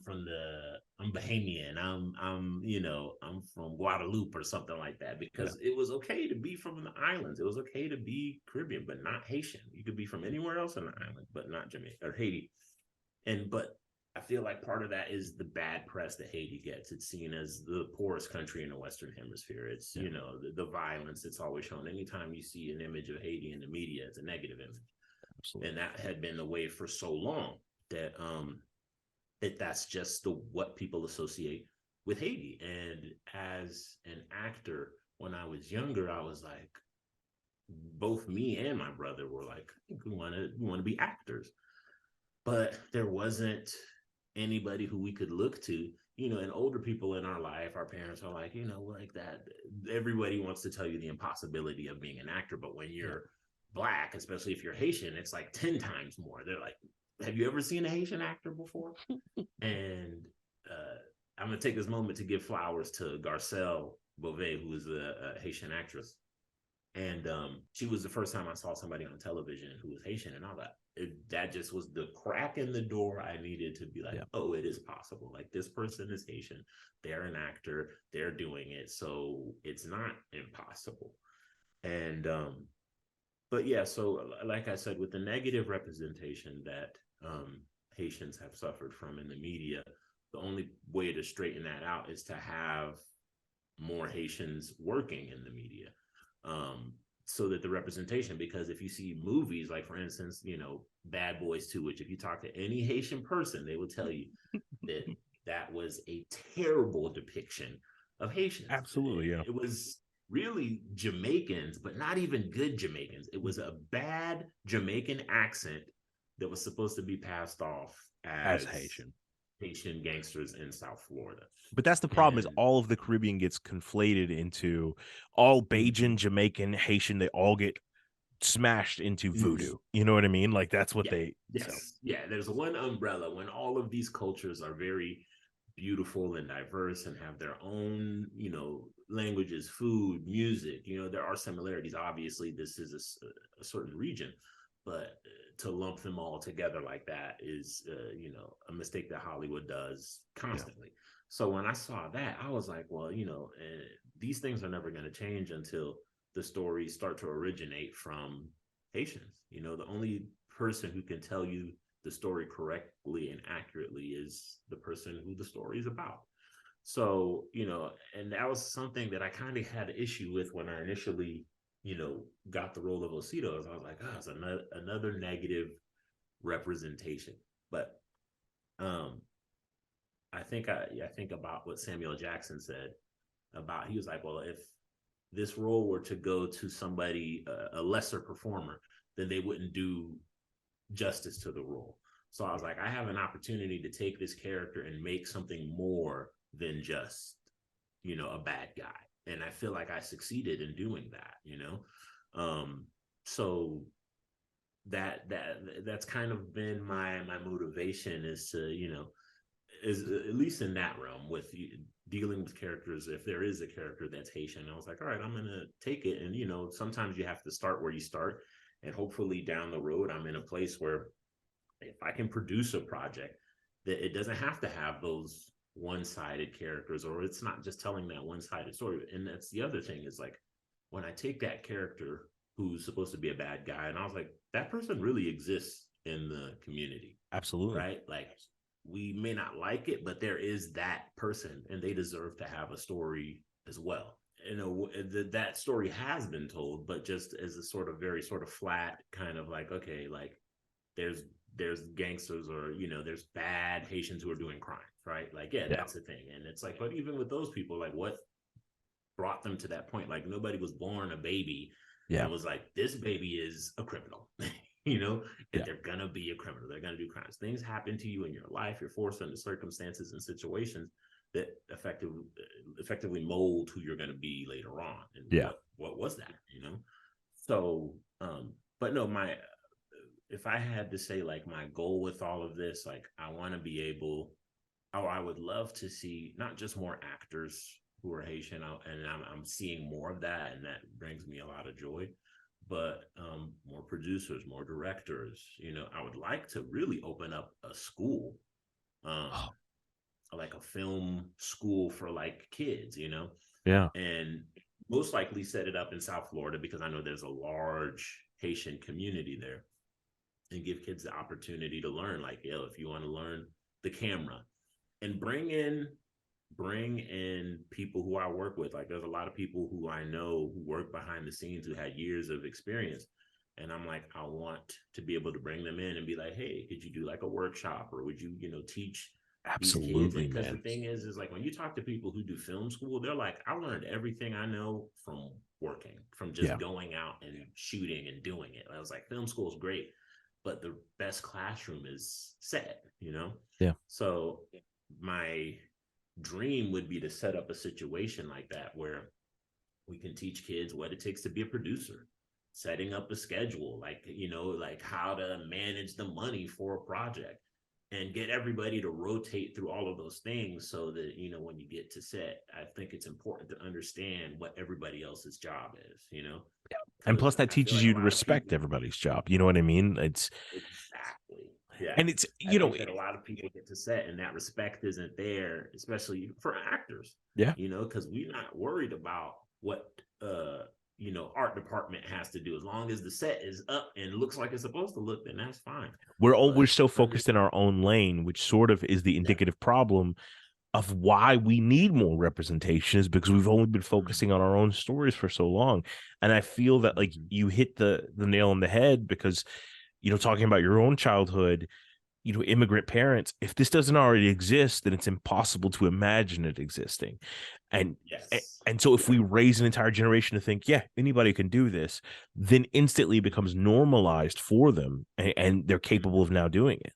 Bahamian. I'm from Guadeloupe or something like that," Yeah. because it was okay to be from the islands. It was okay to be Caribbean, but not Haitian. You could be from anywhere else on the island, but not Jamaica or Haiti. But I feel like part of that is the bad press that Haiti gets. It's seen as the poorest country in the Western Hemisphere. It's, Yeah. the violence it's always shown. Anytime you see an image of Haiti in the media, it's a negative image. Absolutely. And that had been the way for so long that that's just what people associate with Haiti. And as an actor, when I was younger, I was like, both me and my brother were like, we want to be actors, but there wasn't anybody who we could look to and older people in our life, our parents are like, like that. Everybody wants to tell you the impossibility of being an actor, but when you're Black, especially if you're Haitian, it's like 10 times more. They're like, have you ever seen a Haitian actor before? And I'm going to take this moment to give flowers to Garcelle Beauvais, who is a Haitian actress. And she was the first time I saw somebody on television who was Haitian, and all that. That just was the crack in the door I needed to be like, oh, it is possible. Like, this person is Haitian. They're an actor. They're doing it. So it's not impossible. And, but yeah, so like I said, with the negative representation that Haitians have suffered from in the media, the only way to straighten that out is to have more Haitians working in the media. So that the representation, because if you see movies like, for instance, Bad Boys 2, which if you talk to any Haitian person, they will tell you that that was a terrible depiction of Haitians. Absolutely, yeah. It was really Jamaicans, but not even good Jamaicans. It was a bad Jamaican accent that was supposed to be passed off as Haitian gangsters in South Florida. But that's the problem, is all of the Caribbean gets conflated into all Bajan, Jamaican, Haitian. They all get smashed into voodoo. You know what I mean? Like, that's what they... Yes. So. Yeah, there's one umbrella when all of these cultures are very beautiful and diverse and have their own, languages, food, music. There are similarities. Obviously, this is a certain region, but to lump them all together like that is, a mistake that Hollywood does constantly. Yeah. So when I saw that, I was like, well, these things are never going to change until the stories start to originate from Haitians. The only person who can tell you the story correctly and accurately is the person who the story is about. So, and that was something that I kind of had an issue with when I initially got the role of Osito. I was like, it's another negative representation. But I think about what Samuel Jackson said about, he was like, well, if this role were to go to somebody, a lesser performer, then they wouldn't do justice to the role. So I was like, I have an opportunity to take this character and make something more than just, a bad guy. And I feel like I succeeded in doing that, so that's kind of been my motivation, is to, is at least in that realm, with dealing with characters. If there is a character that's Haitian, I was like, all right, I'm going to take it. And, sometimes you have to start where you start, and hopefully down the road, I'm in a place where if I can produce a project that it doesn't have to have those one-sided characters, or it's not just telling that one-sided story. And that's the other thing, is like, when I take that character who's supposed to be a bad guy, and I was like, that person really exists in the community. Absolutely. Right? Like, we may not like it, but there is that person, and they deserve to have a story as well. That story has been told, but just as a sort of very sort of flat kind of like, okay, like there's gangsters, or there's bad Haitians who are doing crimes, right? Like, that's the thing. And it's like, but even with those people, like, what brought them to that point? Like, nobody was born a baby and was like, this baby is a criminal. And they're gonna be a criminal. They're gonna do crimes. Things happen to you in your life. You're forced into circumstances and situations that effectively mold who you're gonna be later on. And what was that? So, but no, if I had to say, like, my goal with all of this, like, I want to be able, I would love to see not just more actors who are Haitian, and I'm seeing more of that, and that brings me a lot of joy. But more producers, more directors. I would like to really open up a school, like a film school for like kids, and most likely set it up in South Florida, because I know there's a large Haitian community there, and give kids the opportunity to learn, like, if you want to learn the camera, and bring in people who I work with. Like, there's a lot of people who I know who work behind the scenes, who had years of experience. And I'm like, I want to be able to bring them in and be like, hey, could you do like a workshop, or would you, teach Absolutely, these kids? Because man. the thing is like, when you talk to people who do film school, they're like, I learned everything I know from working, from just going out and shooting and doing it. I was like, film school is great, but the best classroom is set, Yeah. So my dream would be to set up a situation like that where we can teach kids what it takes to be a producer, setting up a schedule, like, like how to manage the money for a project, and get everybody to rotate through all of those things so that, when you get to set, I think it's important to understand what everybody else's job is. And plus, Because that I feel teaches like a you to lot of respect people, everybody's job. You know what I mean? It's exactly, yeah. and it's I think that a lot of people get to set and that respect isn't there, especially for actors. yeah. Because we're not worried about what art department has to do. As long as the set is up and looks like it's supposed to look, then that's fine. We're always But so focused in our own lane, which sort of is the indicative problem of why we need more representation, is because we've only been focusing on our own stories for so long. And I feel that like you hit the nail on the head, because talking about your own childhood, immigrant parents, if this doesn't already exist, then it's impossible to imagine it existing. And yes. and so if we raise an entire generation to think, yeah, anybody can do this, then instantly it becomes normalized for them, and they're capable of now doing it.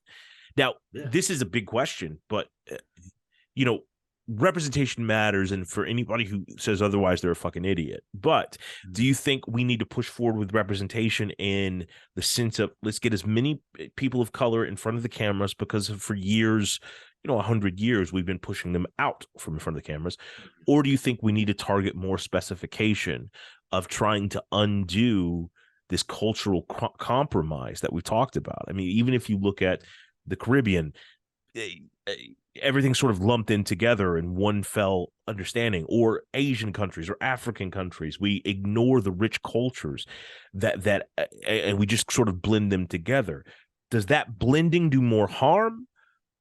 Now, this is a big question, but you know, representation matters, and for anybody who says otherwise, they're a fucking idiot. But do you think we need to push forward with representation in the sense of, let's get as many people of color in front of the cameras, because for years, 100 years, we've been pushing them out from in front of the cameras? Or do you think we need to target more specification of trying to undo this cultural compromise that we talked about? I mean, even if you look at the Caribbean, everything's sort of lumped in together in one fell understanding, or Asian countries or African countries. We ignore the rich cultures that and we just sort of blend them together. Does that blending do more harm,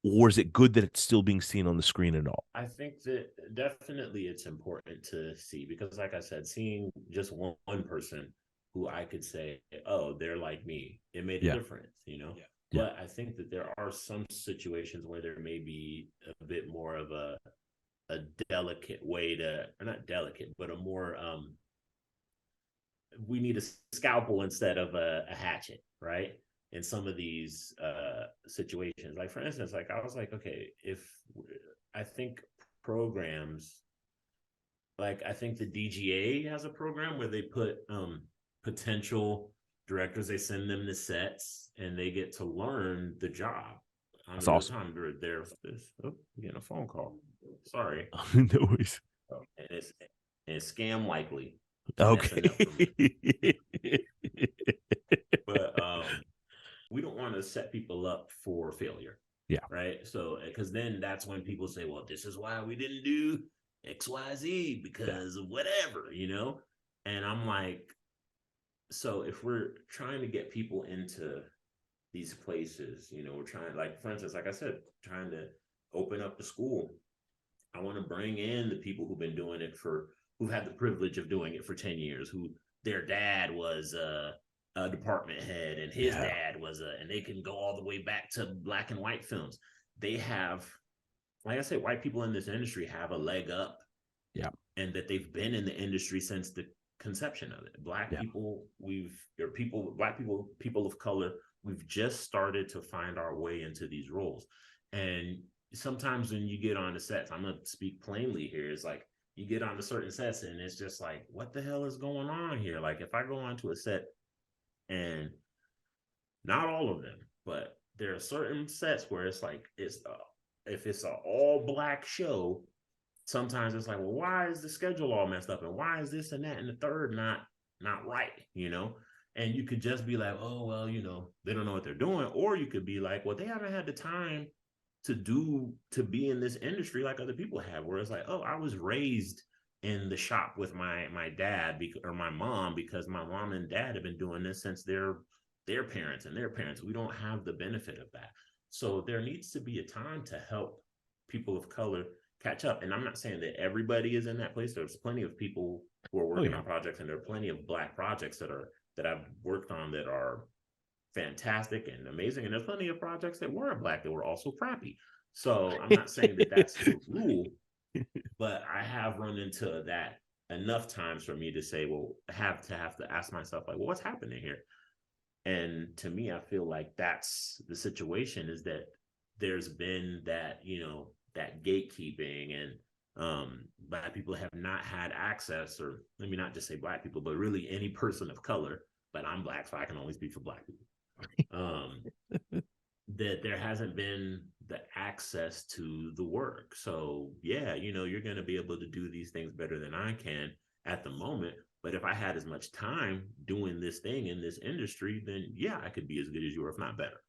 or is it good that it's still being seen on the screen and all? I think that definitely it's important to see, because like I said, seeing just one person who I could say, oh, they're like me, it made a difference. But I think that there are some situations where there may be a bit more of a delicate way to, or not delicate, but a more we need a scalpel instead of a hatchet, right? In some of these situations, like for instance, like I was like, okay, if I think programs, like I think the DGA has a program where they put potential directors, they send them to sets and they get to learn the job. That's awesome. Time they're getting a phone call. Sorry. No worries. And it's scam likely. Okay. But we don't want to set people up for failure. Yeah. Right. So, because then that's when people say, well, this is why we didn't do XYZ, because of whatever, And I'm like, so if we're trying to get people into these places, we're trying, like, for instance, like I said, trying to open up the school. I want to bring in the people who've been doing it who've had the privilege of doing it for 10 years, who their dad was a department head and his dad was and they can go all the way back to black and white films. They have, like I said, white people in this industry have a leg up. Yeah. And that they've been in the industry since the conception of it. Black people, people of color, we've just started to find our way into these roles. And sometimes when you get on the sets, I'm going to speak plainly here, it's like you get on to certain sets and it's just like, what the hell is going on here? Like if I go onto a set, and not all of them, but there are certain sets where it's like, if it's an all black show, sometimes it's like, well, why is the schedule all messed up? And why is this and that and the third not right, And you could just be like, oh, well, they don't know what they're doing. Or you could be like, well, they haven't had the time to be in this industry like other people have, where it's like, oh, I was raised in the shop with my dad or my mom, because my mom and dad have been doing this since their parents and their parents. We don't have the benefit of that. So there needs to be a time to help people of color catch up. And I'm not saying that everybody is in that place. There's plenty of people who are working on projects, and there are plenty of black projects that I've worked on that are fantastic and amazing. And there's plenty of projects that weren't black that were also crappy. So I'm not saying that that's the rule, but I have run into that enough times for me to say, well, have to ask myself, like, well, what's happening here? And to me, I feel like that's the situation, is that there's been that, that gatekeeping, and Black people have not had access, or let me not just say Black people, but really any person of color, but I'm Black, so I can only speak for Black people. That there hasn't been the access to the work. So yeah, you're going to be able to do these things better than I can at the moment. But if I had as much time doing this thing in this industry, then yeah, I could be as good as you, or if not better.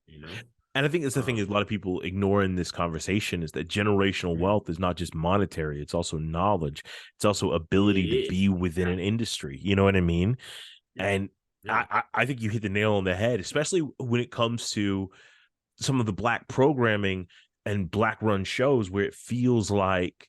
And I think that's the thing is a lot of people ignore in this conversation is that generational wealth is not just monetary. It's also knowledge. It's also ability to be within an industry. You know what I mean? Yeah. And Yeah. I think you hit the nail on the head, especially when it comes to some of the Black programming and Black run shows where it feels like,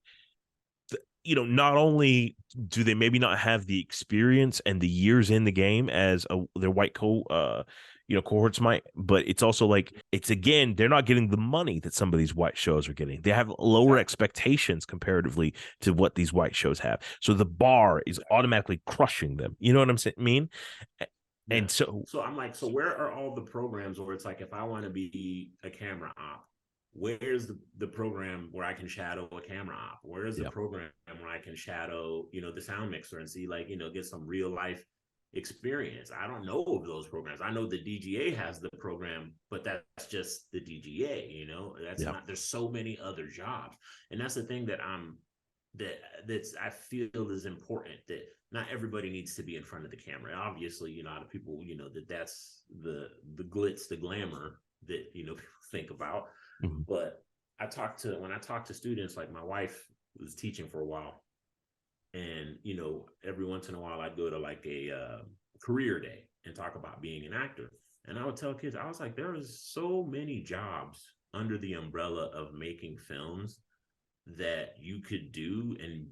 not only do they maybe not have the experience and the years in the game as their white cohorts might, but it's also like, it's again, they're not getting the money that some of these white shows are getting. They have lower expectations comparatively to what these white shows have. So the bar is automatically crushing them. You know what I'm saying? And so I'm like, so where are all the programs where it's like, if I want to be a camera op, where's the program where I can shadow a camera op? Where's the program where I can shadow, the sound mixer and see, like, get some real life experience? I don't know of those programs. I know the DGA has the program, but that's just the DGA, that's not, there's so many other jobs. And that's the thing that that's I feel is important, that not everybody needs to be in front of the camera. Obviously, a lot of people, that's the glitz, the glamour that, people think about. Mhm. But when I talk to students, like my wife was teaching for a while, and, every once in a while I'd go to like a career day and talk about being an actor. And I would tell kids, I was like, there is so many jobs under the umbrella of making films that you could do, and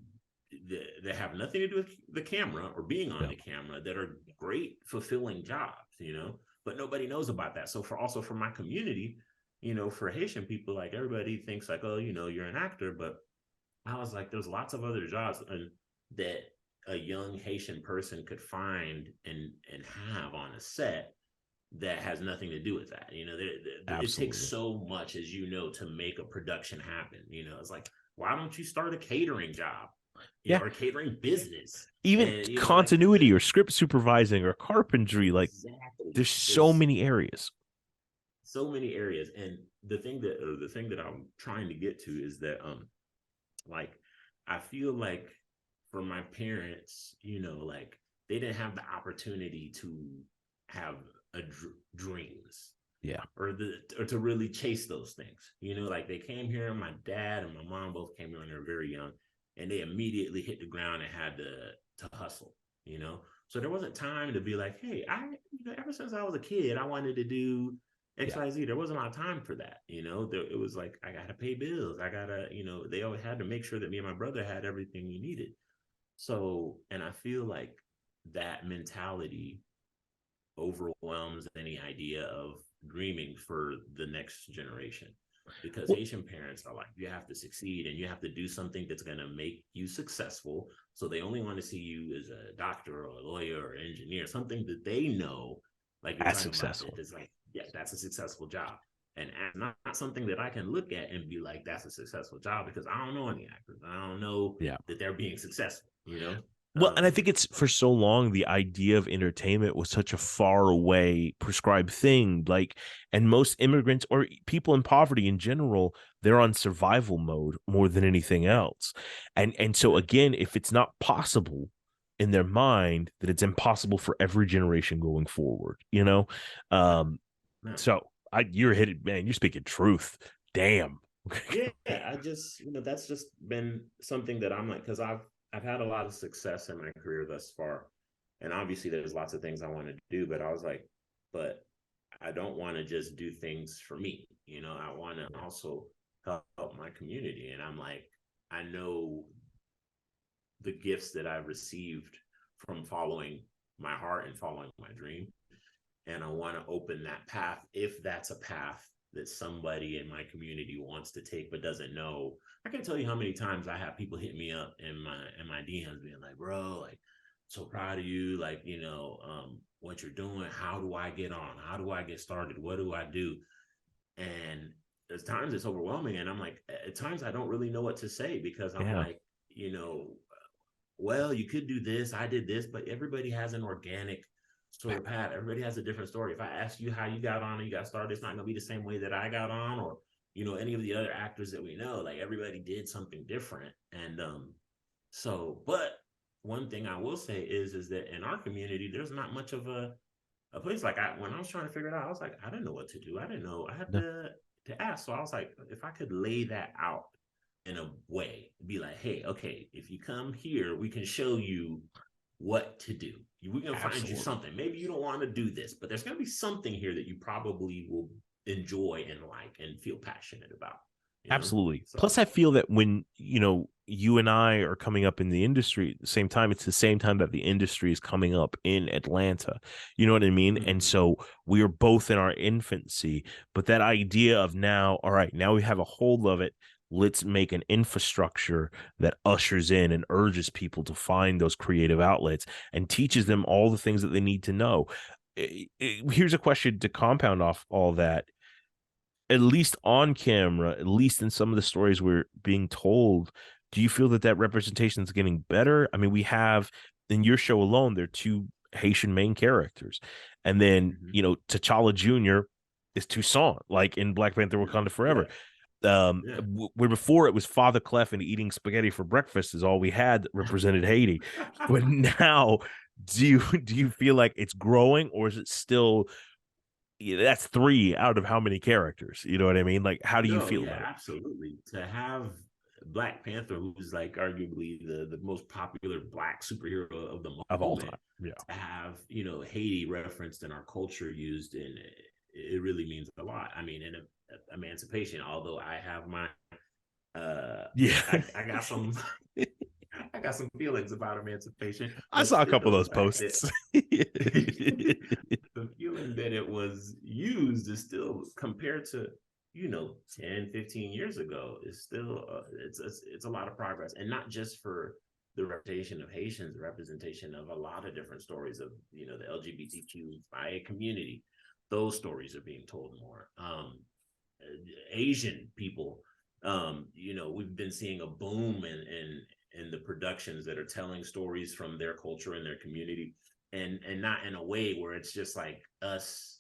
that have nothing to do with the camera or being on the camera, that are great, fulfilling jobs, but nobody knows about that. So for my community, for Haitian people, like, everybody thinks like, oh, you're an actor, but I was like, there's lots of other jobs that a young Haitian person could find and have on a set that has nothing to do with that. It takes so much, as to make a production happen. It's like, why don't you start a catering job? Or a catering business? Even continuity, or script supervising, or carpentry. Like, there's so many areas. And the thing that I'm trying to get to is that, like, I feel like for my parents, like, they didn't have the opportunity to have dreams, or to really chase those things. Like, they came here, my dad and my mom both came here when they were very young, and they immediately hit the ground and had to hustle. So there wasn't time to be like, hey, ever since I was a kid, I wanted to do XYZ. There wasn't a lot of time for that. It was like, I gotta pay bills, I gotta, they always had to make sure that me and my brother had everything we needed. So, and I feel like that mentality overwhelms any idea of dreaming for the next generation, because Haitian parents are like, you have to succeed and you have to do something that's going to make you successful. So they only want to see you as a doctor or a lawyer or engineer, something that they know, like you're talking about, it's like, yeah, that's a successful job. And not something that I can look at and be like, that's a successful job, because I don't know any actors. I don't know that they're being successful. Well, and I think it's, for so long, the idea of entertainment was such a far away prescribed thing. Like, and most immigrants or people in poverty in general, they're on survival mode more than anything else. And so again, if it's not possible in their mind, that it's impossible for every generation going forward, So you're hitting, man, you're speaking truth. Damn. I just, that's just been something that I'm like, because I've had a lot of success in my career thus far. And obviously there's lots of things I want to do, but I was like, but I don't want to just do things for me. I want to also help my community. And I'm like, I know the gifts that I've received from following my heart and following my dream. And I want to open that path, if that's a path that somebody in my community wants to take but doesn't know. I can't tell you how many times I have people hit me up in my DMs being like, bro, like, so proud of you, like, what you're doing. How do I get on? How do I get started? What do I do? And at times it's overwhelming, and I'm like, at times I don't really know what to say, because I'm Yeah. like, well, you could do this, I did this, but everybody has an organic sort of path. Everybody has a different story. If I ask you how you got on and you got started, it's not going to be the same way that I got on, or any of the other actors that we know. Like, everybody did something different. And but one thing I will say is that in our community, there's not much of a place. Like, when I was trying to figure it out, I was like, I didn't know what to do. I didn't know. I had No. to ask. So I was like, if I could lay that out in a way, be like, hey, okay, if you come here, we can show you what to do. We're gonna find you Absolutely. something. Maybe you don't want to do this, but there's gonna be something here that you probably will enjoy and like and feel passionate about. Absolutely. So Plus, I feel that when, you and I are coming up in the industry at the same time, it's the same time that the industry is coming up in Atlanta. You know what I mean? And so we are both in our infancy, but that idea of now, all right, now we have a hold of it. Let's make an infrastructure that ushers in and urges people to find those creative outlets and teaches them all the things that they need to know. Here's a question to compound off all that. At least on camera, at least in some of the stories we're being told, do you feel that that representation is getting better? I mean, we have in your show alone, there are two Haitian main characters, and then T'Challa Jr. is Toussaint, like in Black Panther: Wakanda Forever. Where before it was Father Clef and eating spaghetti for breakfast is all we had that represented Haiti, but now do you feel like it's growing, or is it still? That's three out of how many characters? You know what I mean? Like, how do you no, feel yeah, about it? absolutely. To have Black Panther, who's like arguably the most popular Black superhero of the Of all moment, time. Yeah. to have Haiti referenced in our culture, used in it really means a lot. I mean, in Emancipation, although I have my Yeah. I got some I got some feelings about Emancipation, I but saw a couple still, of the those fact that posts. the feeling that it was used is still, compared to 10-15 years ago, is still it's a lot of progress. And not just for the representation of Haitians, the representation of a lot of different stories of the LGBTQIA community. Those stories are being told more. Asian people, we've been seeing a boom in the productions that are telling stories from their culture and their community, and not in a way where it's just like us,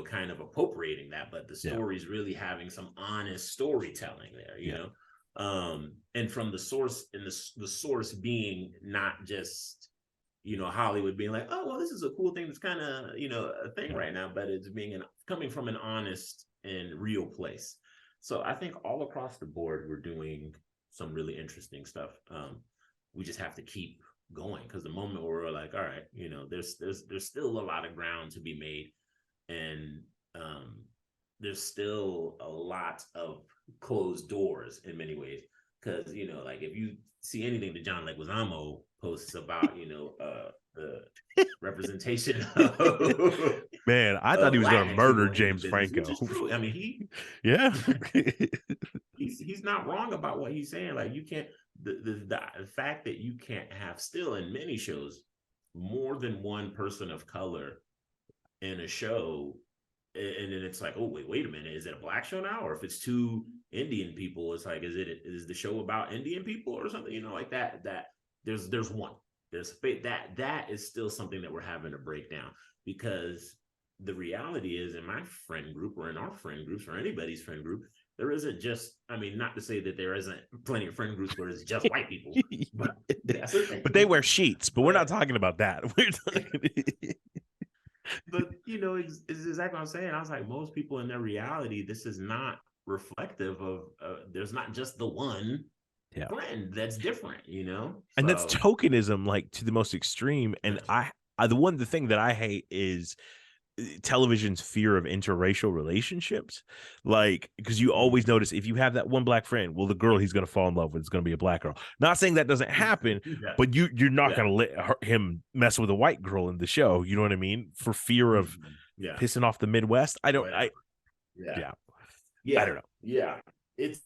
kind of appropriating that, but the Yeah. stories really having some honest storytelling there, and from the source, and the source being not just Hollywood being like, oh well, this is a cool thing that's kind of a thing right now, but it's coming from an honest and real place. So I think all across the board we're doing some really interesting stuff. We just have to keep going, because the moment where we're like, all right, there's still a lot of ground to be made, and there's still a lot of closed doors in many ways, because like, if you see anything that John Leguizamo posts about the representation Man, I thought of he was going to Latinx murder people in the James business, which Franco. is true. I mean, he Yeah. he's not wrong about what he's saying. Like, you can't, the fact that you can't have, still in many shows, more than one person of color in a show, and then it's like, oh wait a minute, is it a Black show now? Or if it's two Indian people, it's like, is the show about Indian people or something, like that there's one, there's that is still something that we're having to break down, because the reality is, in my friend group, or in our friend groups, or anybody's friend group, there isn't just, I mean, not to say that there isn't plenty of friend groups where it's just white people, but that's the thing. But they wear sheets, but we're not talking about that. We're talking... But it's exactly what I'm saying. I was like, most people in their reality, this is not reflective of. There's not just the one friend that's different, And that's So tokenism, like, to the most extreme. And the thing that I hate is television's fear of interracial relationships, like, because you always notice, if you have that one Black friend, well, the girl he's going to fall in love with is going to be a Black girl. Not saying that doesn't happen, yeah, but you're not yeah, going to let him mess with a white girl in the show, you know what I mean, for fear of yeah, pissing off the Midwest. I don't whatever. Yeah, I Yeah, don't know. yeah. It's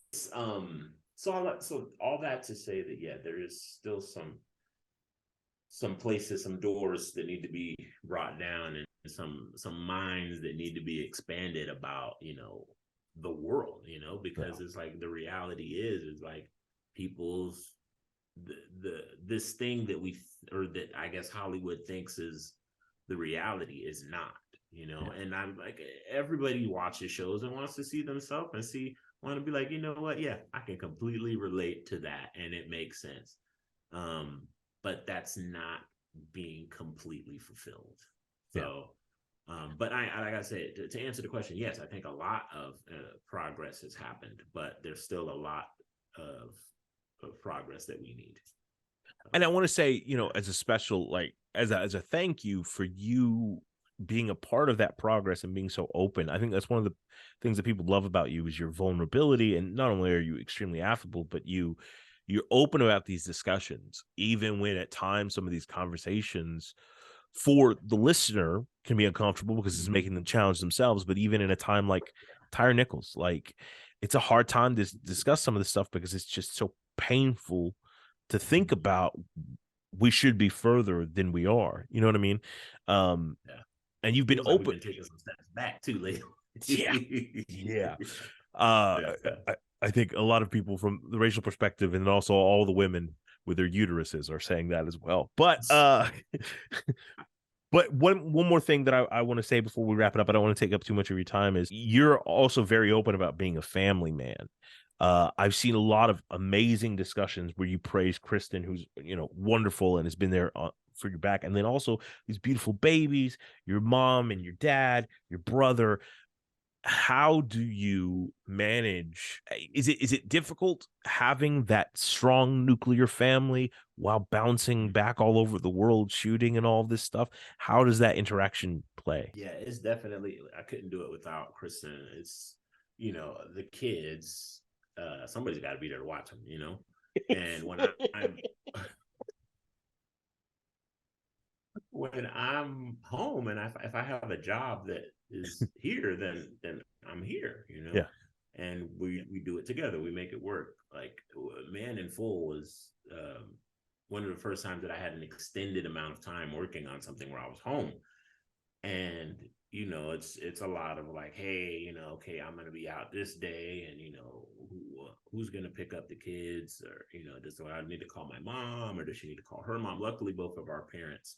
so all that to say that, yeah, there is still some places, some doors that need to be brought down, and some minds that need to be expanded about the world, you know, because it's like the reality is like people's this thing that we or that I guess Hollywood thinks is the reality is not, you know. And I'm like, everybody watches shows and wants to see themselves and want to be like, you know what, yeah, I can completely relate to that and it makes sense. But that's not being completely fulfilled. So but I like I said, to answer the question, yes, I think a lot of progress has happened, but there's still a lot of progress that we need. And I want to say, you know, as a special, like as a thank you for you being a part of that progress and being so open. I think that's one of the things that people love about you is your vulnerability. And not only are you extremely affable, but you're open about these discussions, even when at times some of these conversations for the listener can be uncomfortable because it's making them challenge themselves. But even in a time like Tyre Nichols, like it's a hard time to discuss some of this stuff because it's just so painful to think about. We should be further than we are. You know what I mean? And you've been Feels like open. we've been taking some steps back too lately. Yeah. I think a lot of people from the racial perspective and also all the women with their uteruses are saying that as well. But but one more thing that I want to say before we wrap it up, I don't want to take up too much of your time, is you're also very open about being a family man. I've seen a lot of amazing discussions where you praise Kristen, who's, you know, wonderful and has been there for your back. And then also these beautiful babies, your mom and your dad, your brother. How do you manage? Is it difficult having that strong nuclear family while bouncing back all over the world, shooting and all this stuff? How does that interaction play? Yeah, it's definitely, I couldn't do it without Kristen. It's, you know, the kids, somebody's got to be there to watch them, you know. And I'm when I'm home and if I have a job that is here, then I'm here, you know. Yeah. And we do it together. We make it work. Like Man in Full was one of the first times that I had an extended amount of time working on something where I was home. And you know, it's a lot of like, hey, you know, okay, I'm gonna be out this day, and you know, who's gonna pick up the kids, or you know, does I need to call my mom, or does she need to call her mom? Luckily, both of our parents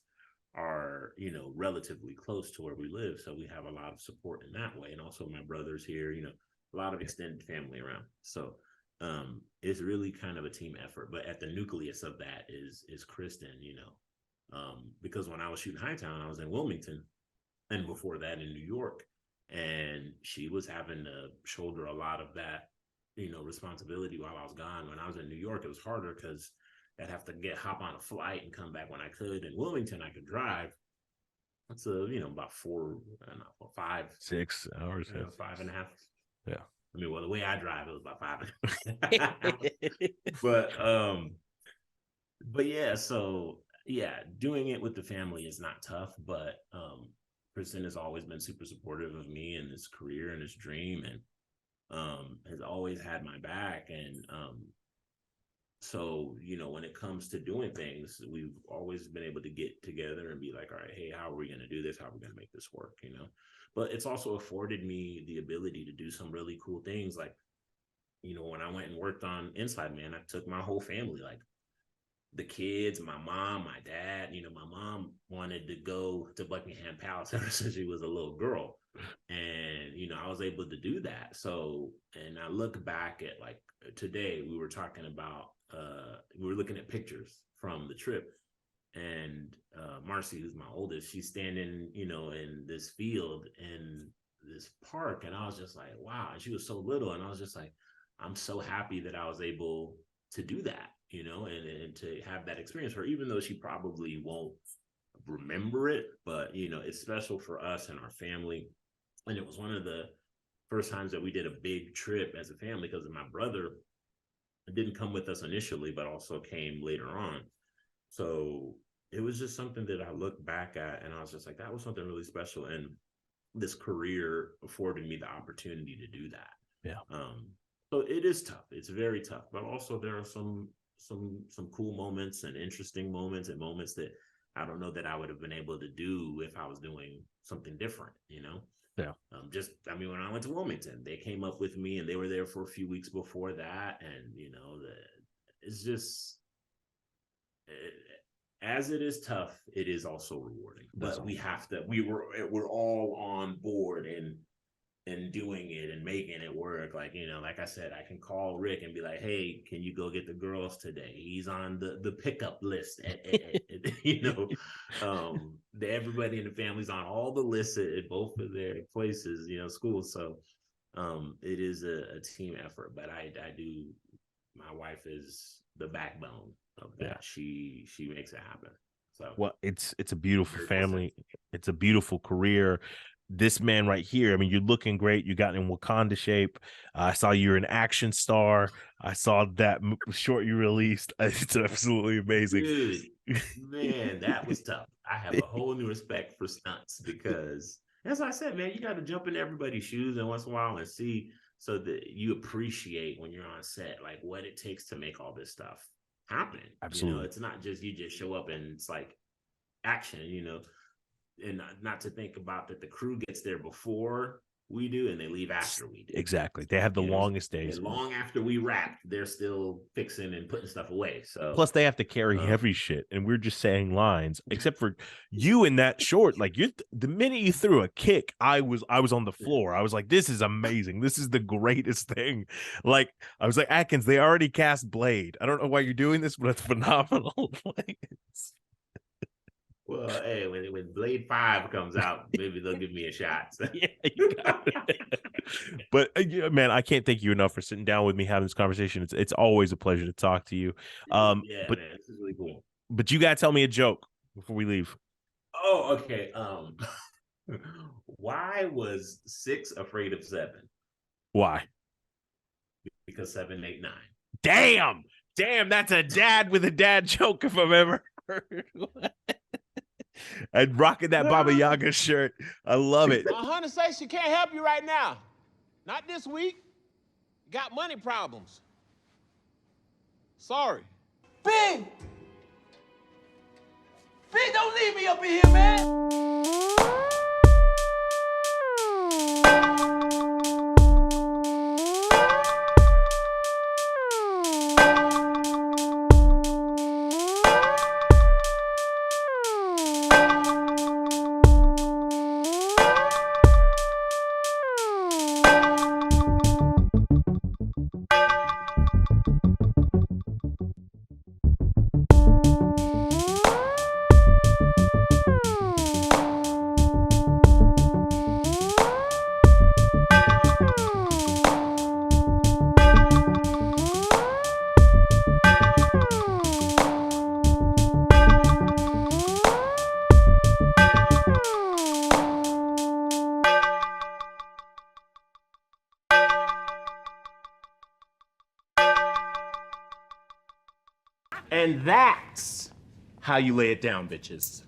are, you know, relatively close to where we live, so we have a lot of support in that way. And also, my brother's here, you know, a lot of extended family around. So it's really kind of a team effort. But at the nucleus of that is Kristen, you know, because when I was shooting Hightown, I was in Wilmington, and before that in New York, and she was having to shoulder a lot of that, you know, responsibility while I was gone. When I was in New York, it was harder because I'd have to hop on a flight and come back when I could. In Wilmington, I could drive. That's you know, about 5 6 hours, you know, 5.5. Yeah. I mean, well, the way I drive, it was about 5. But yeah, so yeah, doing it with the family is not tough, but Kristen has always been super supportive of me and this career and this dream, and has always had my back. And so, you know, when it comes to doing things, we've always been able to get together and be like, all right, hey, how are we going to do this? How are we going to make this work? You know, but it's also afforded me the ability to do some really cool things. Like, you know, when I went and worked on Inside Man, I took my whole family, like the kids, my mom, my dad. You know, my mom wanted to go to Buckingham Palace ever since she was a little girl. And, you know, I was able to do that. So, and I look back at like today, we were talking about, we were looking at pictures from the trip. And Marcy, who's my oldest, she's standing, you know, in this field in this park. And I was just like, wow. And she was so little. And I was just like, I'm so happy that I was able to do that, you know, and to have that experience for her, even though she probably won't remember it, but you know, it's special for us and our family. And it was one of the first times that we did a big trip as a family, because my brother didn't come with us initially, but also came later on. So it was just something that I look back at and I was just like, that was something really special. And this career afforded me the opportunity to do that. Yeah. So it is tough. It's very tough, but also there are some cool moments and interesting moments and moments that I don't know that I would have been able to do if I was doing something different, you know? Yeah. When I went to Wilmington, they came up with me and they were there for a few weeks before that. And, it's just, as it is tough, it is also rewarding. But we're all on board and doing it and making it work. Like I said, I can call Rick and be like, hey, can you go get the girls today? He's on the pickup list everybody in the family's on all the lists at both of their places, schools. So it is a team effort, but I do, my wife is the backbone of that. Yeah. She makes it happen. So well, it's a beautiful family. It's a beautiful career. This man right here, I mean, you're looking great. You got in Wakanda shape. I saw you're an action star. I saw that short you released. It's absolutely amazing. Dude, man, that was tough. I have a whole new respect for stunts because, as I said, man, you got to jump in everybody's shoes and once in a while and see, so that you appreciate when you're on set, like what it takes to make all this stuff happen. Absolutely. It's not just you just show up and it's like action, and not to think about that the crew gets there before we do and they leave after we do. Exactly. They have the longest days. Long after we wrap, they're still fixing and putting stuff away. So plus they have to carry heavy shit and we're just saying lines, except for you in that short. Like the minute you threw a kick, I was on the floor. I was like, this is amazing. This is the greatest thing. Like I was like, Atkins, they already cast Blade. I don't know why you're doing this, but it's phenomenal. Well, hey, when Blade 5 comes out, maybe they'll give me a shot. So. Yeah, you got it. But man, I can't thank you enough for sitting down with me, having this conversation. It's always a pleasure to talk to you. Yeah, man, this is really cool. But you gotta tell me a joke before we leave. Oh, okay. Why was 6 afraid of 7? Why? Because 7, 8, 9. Damn, that's a dad with a dad joke if I've ever heard one. And rocking that Baba Yaga shirt. I love it. My honey says she can't help you right now. Not this week. Got money problems. Sorry. Big! Big, don't leave me up in here, man! And that's how you lay it down, bitches.